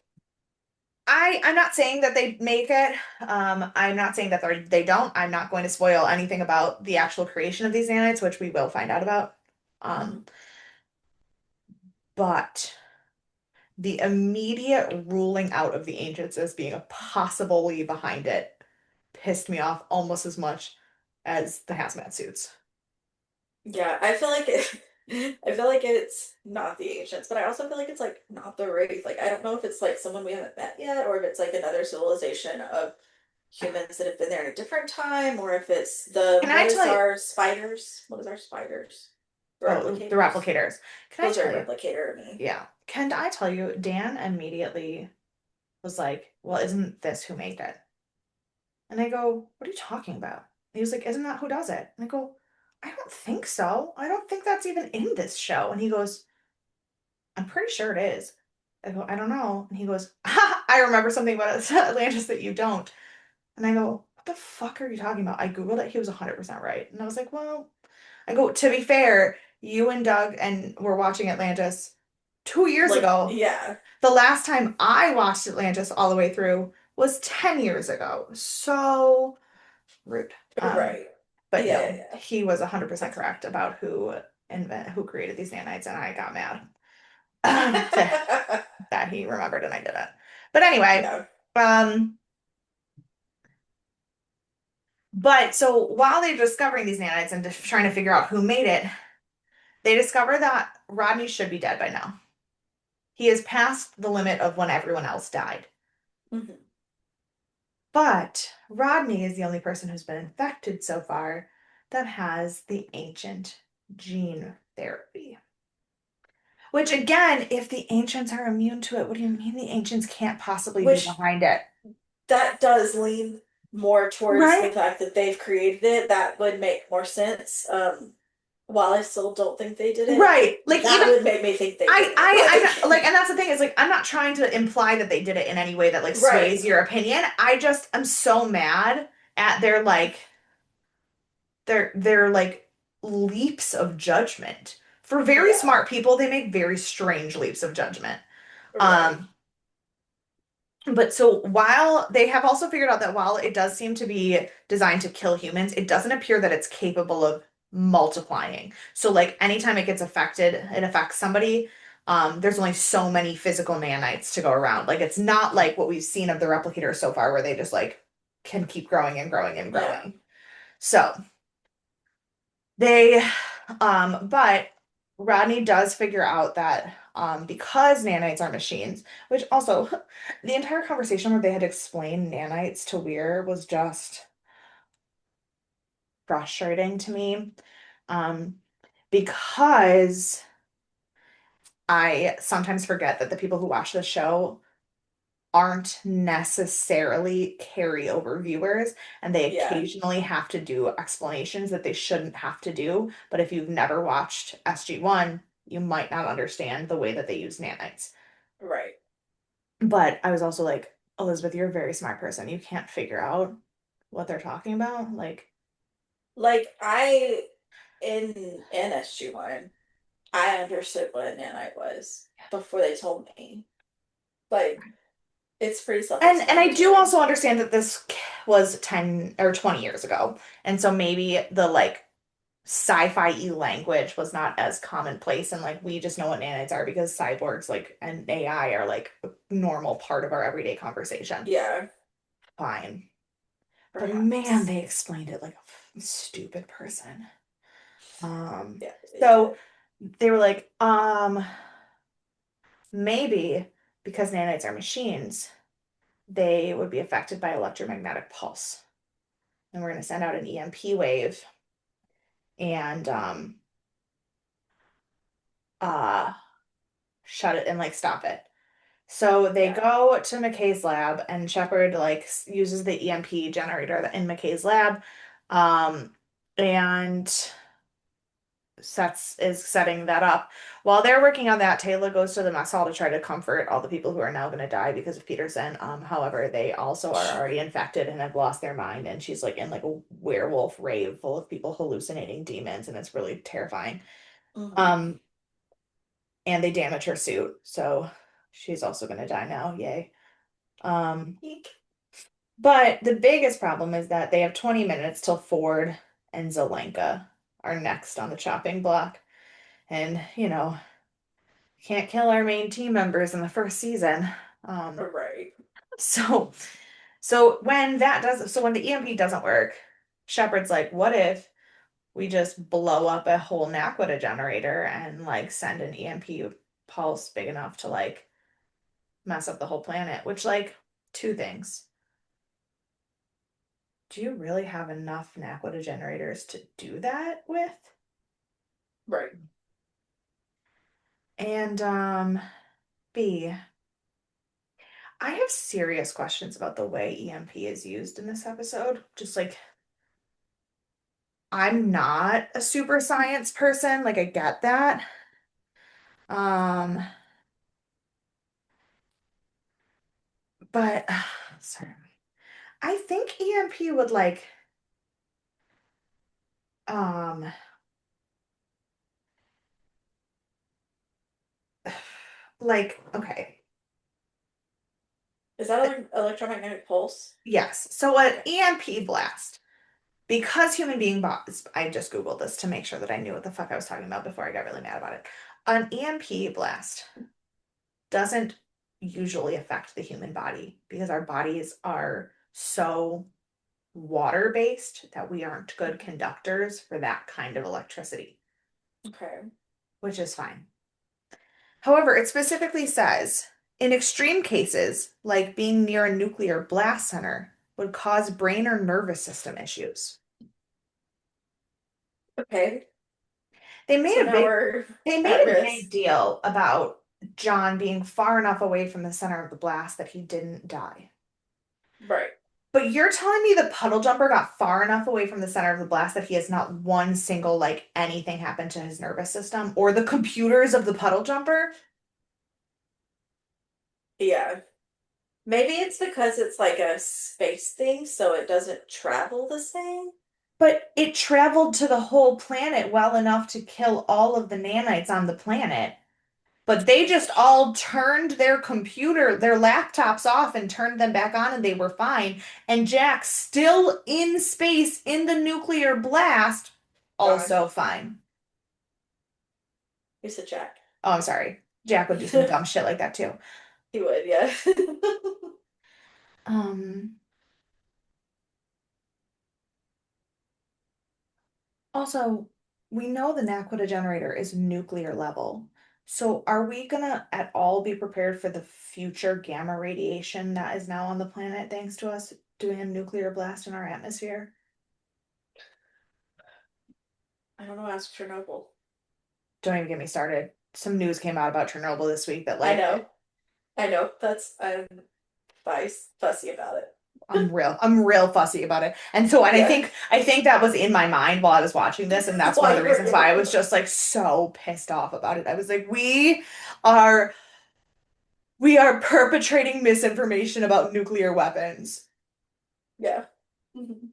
I'm not saying that they make it. I'm not saying that they don't. I'm not going to spoil anything about the actual creation of these nanites, which we will find out about. Hmm. Um, but the immediate ruling out of the ancients as being a possibly behind it pissed me off almost as much as the hazmat suits. Yeah, I feel like I feel like it's not the ancients, but I also feel like it's like not the Wraith. Like I don't know if it's like someone we haven't met yet, or if it's like another civilization of humans that have been there at a different time, or if it's the Can what I is tell you? our spiders? What is our spiders? Oh, the Replicators? replicators. Can I Those are tell you? replicator to me. Yeah. Can I tell you? Dan immediately was like, "Well, isn't this who made it?" And I go, "What are you talking about?" And he was like, "Isn't that who does it?" And I go, "I don't think so. I don't think that's even in this show." And he goes, "I'm pretty sure it is." I go, "I don't know." And he goes, "Ha, I remember something about Atlantis that you don't." And I go, "What the fuck are you talking about?" I Googled it. He was 100% right. And I was like, "Well," I go, "To be fair, you and Doug and were watching Atlantis 2 years Like, ago. yeah. The last time I watched Atlantis all the way through was 10 years ago. So rude. Right. But Yeah, yeah, no, yeah. he was 100% That's correct about who created these nanites, and I got mad fine. that he remembered and I didn't. But anyway, No. um, but so while they're discovering these nanites and just trying to figure out who made it, they discover that Rodney should be dead by now. He is past the limit of when everyone else died. Hmm. But Rodney is the only person who's been infected so far that has the ancient gene therapy. Which again, if the ancients are immune to it, what do you mean the ancients can't possibly be Which behind it? that does lean more towards the Right? fact that they've created it. That would make more sense. While I still don't think they did it, Right. Like that even would make me think they did it. I'm not, like, and that's the thing is like I'm not trying to imply that they did it in any way that like Right. sways your opinion. I just am so mad at their like their like leaps of judgment. For very Yeah. smart people, they make very strange leaps of judgment. Right. Um, but so while they have also figured out that while it does seem to be designed to kill humans, it doesn't appear that it's capable of multiplying. So like anytime it gets affected, it affects somebody. There's only so many physical nanites to go around. Like it's not like what we've seen of the replicators so far, where they just like can keep growing and growing and Yeah. growing. So they, but Rodney does figure out that because nanites are machines, which also the entire conversation where they had explained nanites to Weir was just frustrating to me. Um, because I sometimes forget that the people who watch the show aren't necessarily carryover viewers, and they Yeah. occasionally have to do explanations that they shouldn't have to do. But if you've never watched SG1, you might not understand the way that they use nanites. Right. But I was also like, Elizabeth, you're a very smart person. You can't figure out what they're talking about. Like, Like I in NSG1, I understood what a nanite was before they told me. Like it's pretty and I do self-explanatory. also understand that this was 10 or 20 years ago. And so maybe the like sci-fi language was not as commonplace, and like we just know what nanites are because cyborgs like and AI are like a normal part of our everyday conversation. Yeah, Fine. But man, perhaps. they explained it like a stupid person. Um, Yeah, they so did. they were like, maybe because nanites are machines, they would be affected by electromagnetic pulse. And we're going to send out an EMP wave and uh shut it and like stop it. So they Yeah. go to McKay's lab, and Shepard like uses the EMP generator in McKay's lab, um, and sets is setting that up. While they're working on that, Taylor goes to the mess hall to try to comfort all the people who are now going to die because of Peterson. However, they also are already infected and have lost their mind, and she's like in like a werewolf rave full of people hallucinating demons, and it's really terrifying. Hmm. Um, and they damage her suit, so she's also going to die now. Yay. Um, Eek. but the biggest problem is that they have 20 minutes till Ford and Zelenka are next on the chopping block. And, can't kill our main team members in the first season. Um, Right. so so when the EMP doesn't work, Shepard's like, what if we just blow up a whole Naquita generator and like send an EMP pulse big enough to like mess up the whole planet? Which like two things. Do you really have enough Naquita generators to do that with? Right. And B, I have serious questions about the way EMP is used in this episode. Just like I'm not a super science person, like I get that. Um, but sorry. I think EMP would um like okay. Is that an electromagnetic pulse? Yes. So an Okay. EMP blast, because human being bombs, I just Googled this to make sure that I knew what the fuck I was talking about before I got really mad about it. An EMP blast doesn't usually affect the human body because our bodies are so water-based that we aren't good conductors for that kind of electricity, Okay. which is fine. However, it specifically says in extreme cases, like being near a nuclear blast center, would cause brain or nervous system issues. Okay, They so made a now big we're they made at a risk. big deal about John being far enough away from the center of the blast that he didn't die. Right. But you're telling me the puddle jumper got far enough away from the center of the blast that he has not one single, like, anything happened to his nervous system or the computers of the puddle jumper? Yeah. Maybe it's because it's like a space thing, so it doesn't travel the same. But it traveled to the whole planet well enough to kill all of the nanites on the planet. But they Guess just that's true. all turned their laptops off and turned them back on and they were fine. And Jack's still in space in the nuclear blast, John, also fine. you said Jack. Oh, I'm sorry. Jack would do some dumb shit like that too. He would, yeah. Um, Also, we know the Naquita generator is nuclear level. So are we gonna at all be prepared for the future gamma radiation that is now on the planet thanks to us doing a nuclear blast in our atmosphere? I don't know, ask Chernobyl. Don't even get me started. Some news came out about Chernobyl this week that I like know. I know. I'm fussy about it. I'm real fussy about it. And I Yeah. think I think that was in my mind while I was watching this, and that's one of While the you were reasons why I was in just like so pissed off about it. I was like, are we are perpetrating misinformation about nuclear weapons. Yeah. Mhm.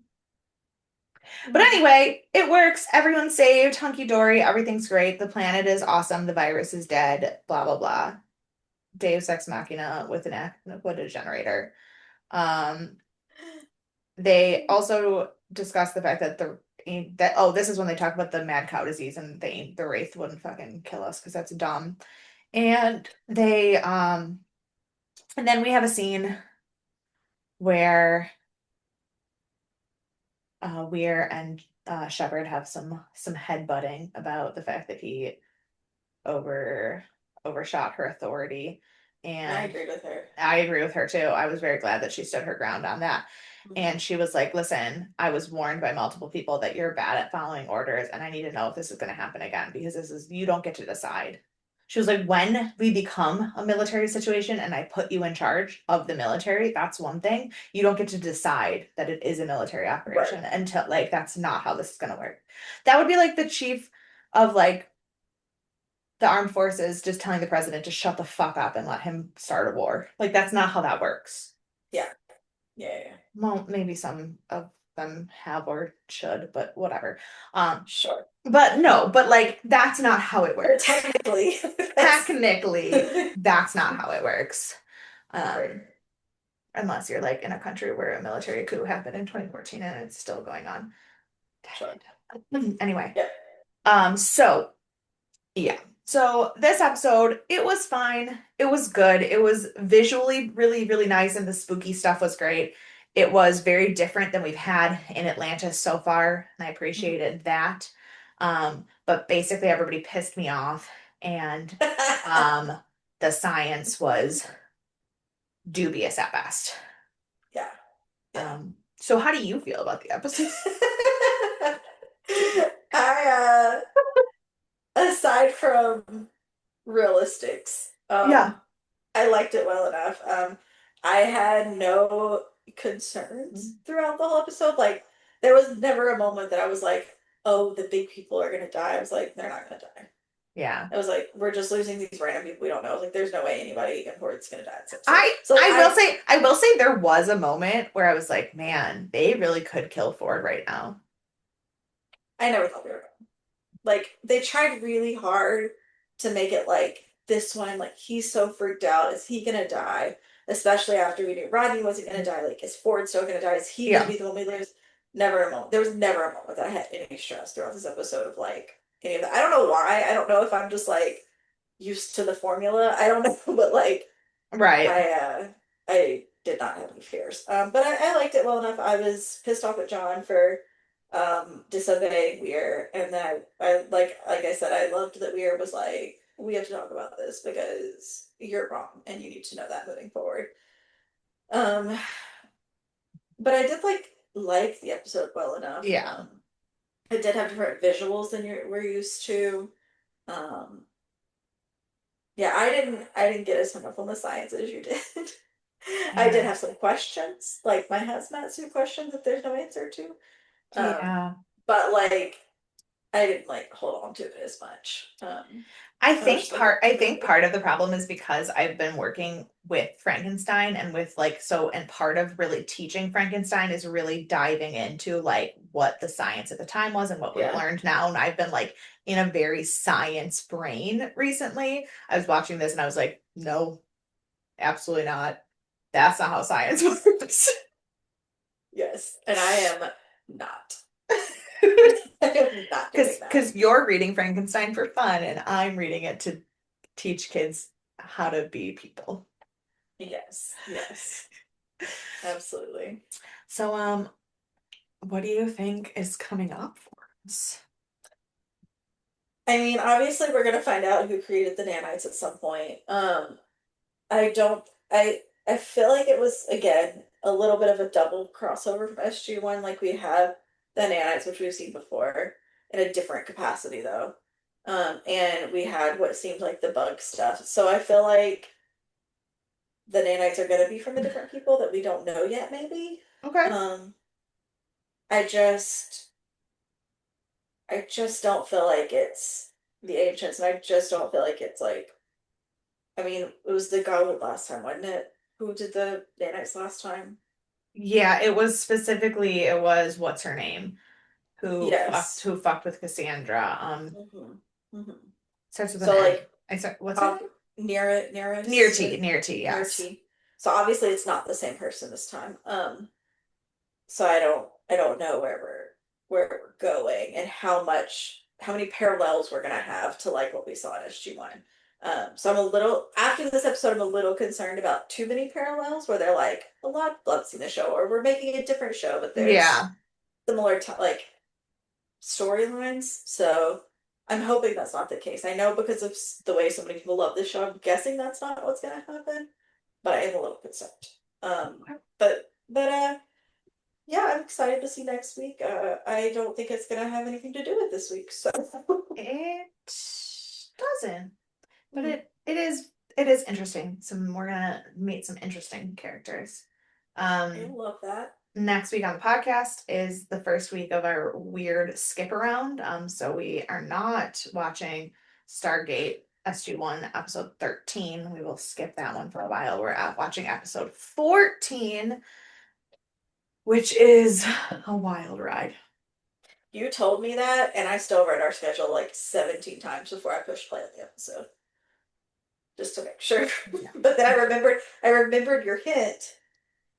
But Mhm. anyway, it works. Everyone's saved, hunky dory, everything's great. The planet is awesome. The virus is dead. Blah blah blah. Deus ex machina with a generator. Um, they also discussed the fact that this is when they talk about the mad cow disease and the wraith wouldn't fucking kill us because that's dumb. And they and then we have a scene where Weir and Shepard have some headbutting about the fact that he over overshot her authority, I and agreed with her. I agree with her too. I was very glad that she stood her ground on that. Mhm. And she was like, "Listen, I was warned by multiple people that you're bad at following orders, and I need to know if this is going to happen again because this is you don't get to decide." She was like, "When we become a military situation and I put you in charge of the military, that's one thing. You don't get to decide that it is a military Right. operation until like that's not how this is going to work." That would be like the chief of like the armed forces just telling the president to shut the fuck up and let him start a war. Like that's not how that works. Yeah. Yeah. Yeah. Yeah. Well, maybe some of them have or should, but whatever. Um, Sure. but no, but like that's not how it Or works. technically, that's Technically, that's not how it works. right. Um, unless you're like in a country where a military coup happened in 2014 and it's still going on. Sure. Anyway, Yep. so yeah. So this episode, it was fine. It was good. It was visually really, really nice, and the spooky stuff was great. It was very different than we've had in Atlantis so far, and I Mhm. appreciated that. But basically everybody pissed me off, and um, the science was dubious at best. Yeah. Yeah. So how do you feel about the episode? I aside from realistics, Yeah. I liked it well enough. I had no concerns throughout the whole episode. Like, there was never a moment that I was like, "Oh, the big people are gonna die." I was like, "They're not gonna die." Yeah. I was like, "We're just losing these random people we don't know." I was like, "There's no way anybody important's gonna die this episode." I So like, I will say there was a moment where I was like, man, they really could kill Ford right now. I never thought they were like they tried really hard to make it like this one, like he's so freaked out. Is he gonna die? Especially after we knew Rodney wasn't gonna die. Like, is Ford still gonna die? Is he gonna Yeah. be the one we lose? Never a moment. There was never a moment that I had any stress throughout this episode of like any of that. I don't know why. I don't know if I'm just like used to the formula. I don't know, but like Right. I did not have any fears. But I liked it well enough. I was pissed off at John for disobeying Weir, and then I like I said, I loved that Weir was like, we have to talk about this because you're wrong and you need to know that moving forward. Um, but I did like the episode well enough. Yeah. It did have different visuals than we're used to. Um, yeah, I didn't get as hung up on the science as you did. I did Yeah. have some questions, like my hazmat suit questions that there's no answer to. Um, Yeah. but like I didn't like hold on to it as much. I was just like, I think part of the problem is because I've been working with Frankenstein and with like so and part of really teaching Frankenstein is really diving into like what the science at the time was and what we've yeah, learned now. And I've been like in a very science brain recently. I was watching this and I was like, no, absolutely not. That's not how science works. yes, and I am not. I am not doing that. Because you're reading Frankenstein for fun and I'm reading it to teach kids how to be people. Yes, yes, absolutely. So, what do you think is coming up for us? I mean, obviously, we're gonna find out who created the nanites at some point. I don't. I feel like it was again a little bit of a double crossover from SG-1. Like we have the nanites, which we've seen before, in a different capacity though. And we had what seemed like the bug stuff. So I feel like the nanites are gonna be from a different people that we don't know yet, maybe. Okay. Um, I just I just don't feel like it's the ancients, and I just don't feel like it's like I mean, it was the Godwood last time, wasn't it? Who did the nanites last time? Yeah, it was what's her name Yes. who fucked with Cassandra. Hmm. Hmm. Starts with an So N. like I said what's her um name? Nereus or Near T, yes. Nerti. So obviously it's not the same person this time. So I don't know where we're going and how many parallels we're gonna have to like what we saw in SG-1. So I'm a little after this episode, I'm a little concerned about too many parallels where they're like a lot of blood in the show, or we're making a different show, but there's Yeah. similar like storylines. So I'm hoping that's not the case. I know because of the way so many people love this show, I'm guessing that's not what's gonna happen, but I am a little concerned. But yeah, I'm excited to see next week. I don't think it's gonna have anything to do with this week, so It doesn't, but Mhm. it is interesting. Some we're gonna meet some interesting characters. I Um, love that. Next week on the podcast is the first week of our weird skip around. So we are not watching Stargate SG-1 episode 13. We will skip that one for a while. We're at watching episode 14, which is a wild ride. You told me that, and I still read our schedule like 17 times before I pushed play on the episode, just to make sure. Yeah. But then I remembered your hint,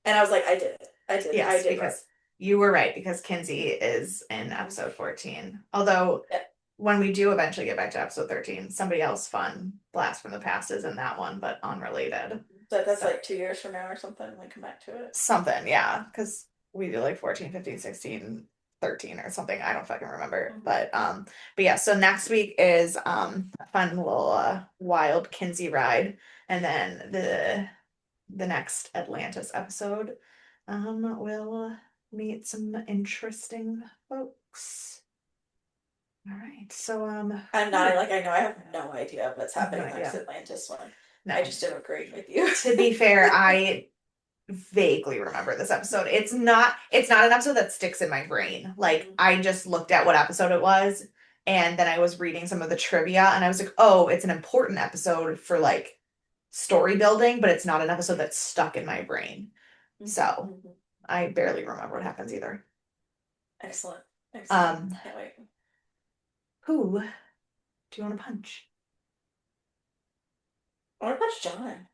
and I was like, I did it. I Yes, did right. because you were right, because Kinsey is in Mhm. episode 14. Although Yeah. when we do eventually get back to episode 13, somebody else fun, Blast from the Past, is in that one, but unrelated. So that's So like 2 years from now or something. We come back to it. something, yeah, because we do like 14, 15, 16, 13 or something. I don't fucking remember. Mhm. But yeah, so next week is a fun little wild Kinsey ride. And then the next Atlantis episode we'll meet some interesting folks. All right. So I'm not like I know I have no idea what's I have no happening next idea. Atlantis one. I No. just am agreeing with you. To be fair, I vaguely remember this episode. It's not an episode that sticks in my brain. Like Mhm. I just looked at what episode it was and then I was reading some of the trivia and I was like, "Oh, it's an important episode for like story building, but it's not an episode that's stuck in my brain." Mhm. So, Mhm. I barely remember what happens either. Excellent. Excellent. Um, Can't wait. who do you want to punch? I want to punch John.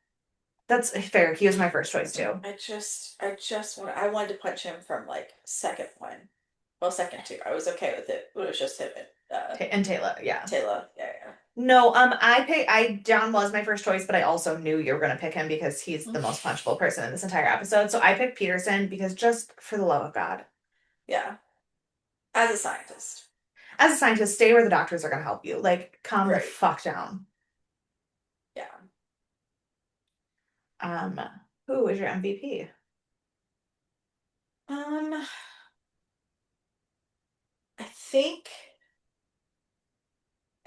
That's fair. He was my first choice too. I wanted to punch him from like second one. Well, second two. I was okay with it. It was just him and And Taylor, yeah. Taylor. Yeah, yeah. No, John was my first choice, but I also knew you were gonna pick him because he's the most punchable person in this entire episode. So I picked Peterson because just for the love of God. Yeah. As a scientist. As a scientist, stay where the doctors are gonna help you. like, calm the Right. fuck down. Yeah. Um, who is your MVP? Um, I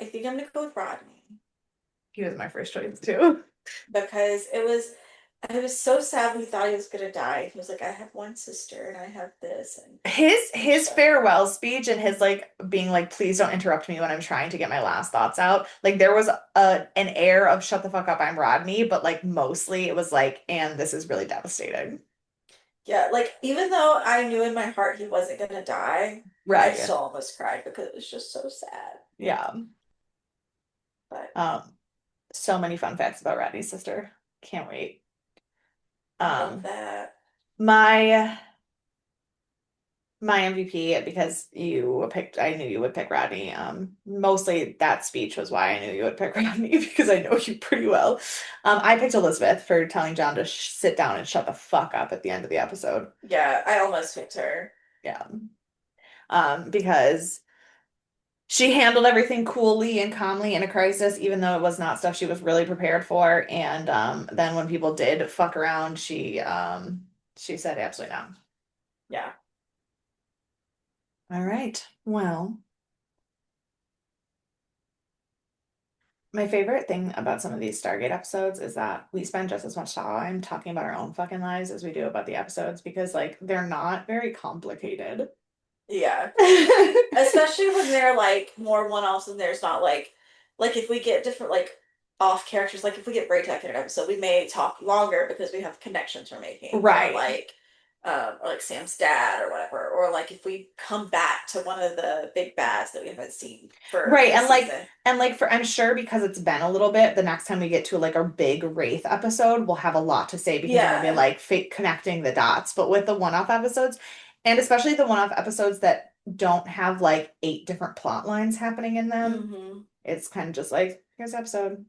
I think I'm gonna go with Rodney He was my first choice too. because it was so sad when he thought he was gonna die. He was like, I have one sister and I have this and I'm His just like, farewell speech and his like being like, please don't interrupt me when I'm trying to get my last thoughts out. Like there was an air of shut the fuck up, I'm Rodney, but like mostly it was like, and this is really devastating. yeah, like even though I knew in my heart he wasn't gonna die, I Right. still almost cried because it was just so sad. Yeah. But Um, so many fun facts about Rodney's sister. Can't wait. I love Um, that. my my MVP because you picked, I knew you would pick Rodney. Mostly that speech was why I knew you would pick Rodney because I know you pretty well. I picked Elizabeth for telling John to sh sit down and shut the fuck up at the end of the episode. Yeah, I almost picked her. Yeah. Because she handled everything coolly and calmly in a crisis, even though it was not stuff she was really prepared for. And then when people did fuck around, she said absolutely not. Yeah. All right. Well, my favorite thing about some of these Stargate episodes is that we spend just as much time talking about our own fucking lives as we do about the episodes because like they're not very complicated. Yeah. Especially when they're like more one-offs and there's not like if we get different like off characters, like if we get Braytech in an episode, we may talk longer because we have connections we're making, Right. or like Sam's dad or whatever, or like if we come back to one of the big bads that we haven't seen for Right. a season. And like for I'm sure because it's been a little bit, the next time we get to like our big Wraith episode, we'll have a lot to say because it'll be Yeah. like fake connecting the dots. But with the one-off episodes, and especially the one-off episodes that don't have like 8 different plot lines happening in them, Hmm. it's kind of just like, here's the episode.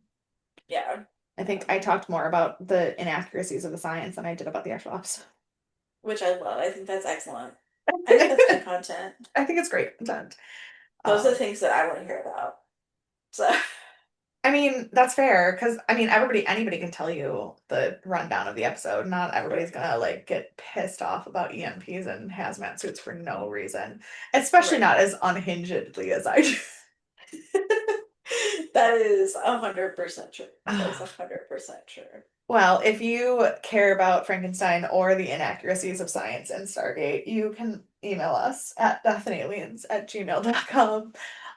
Yeah. I think I talked more about the inaccuracies of the science than I did about the actual episode. Which I love. I think that's excellent. I think that's good content. I think it's great content. Those are the Um, things that I want to hear about. So, I mean, that's fair because I mean, anybody can tell you the rundown of the episode. Not everybody's right. gonna like get pissed off about EMPs and hazmat suits for no reason, especially Right. not as unhingedly as I do. That is 100% true. That is 100% true. Well, if you care about Frankenstein or the inaccuracies of science and Stargate, you can email us at deathandaliens@gmail.com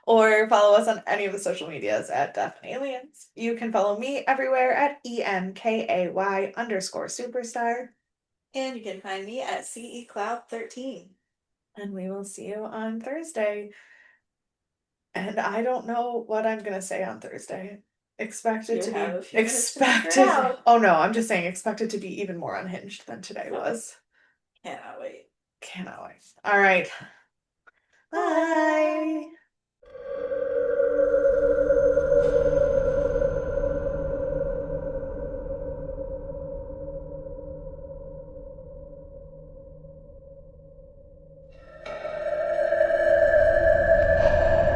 or follow us on any of the social medias at deathandaliens. You can follow me everywhere at EMKAY_superstar. And you can find me at CE Cloud 13. And we will see you on Thursday. And I don't know what I'm gonna say on Thursday. You have a few minutes to figure it Expected. out. Oh no, I'm just saying expected to be even more unhinged than today Oh, was. cannot wait. Cannot wait. All right. Bye. Bye.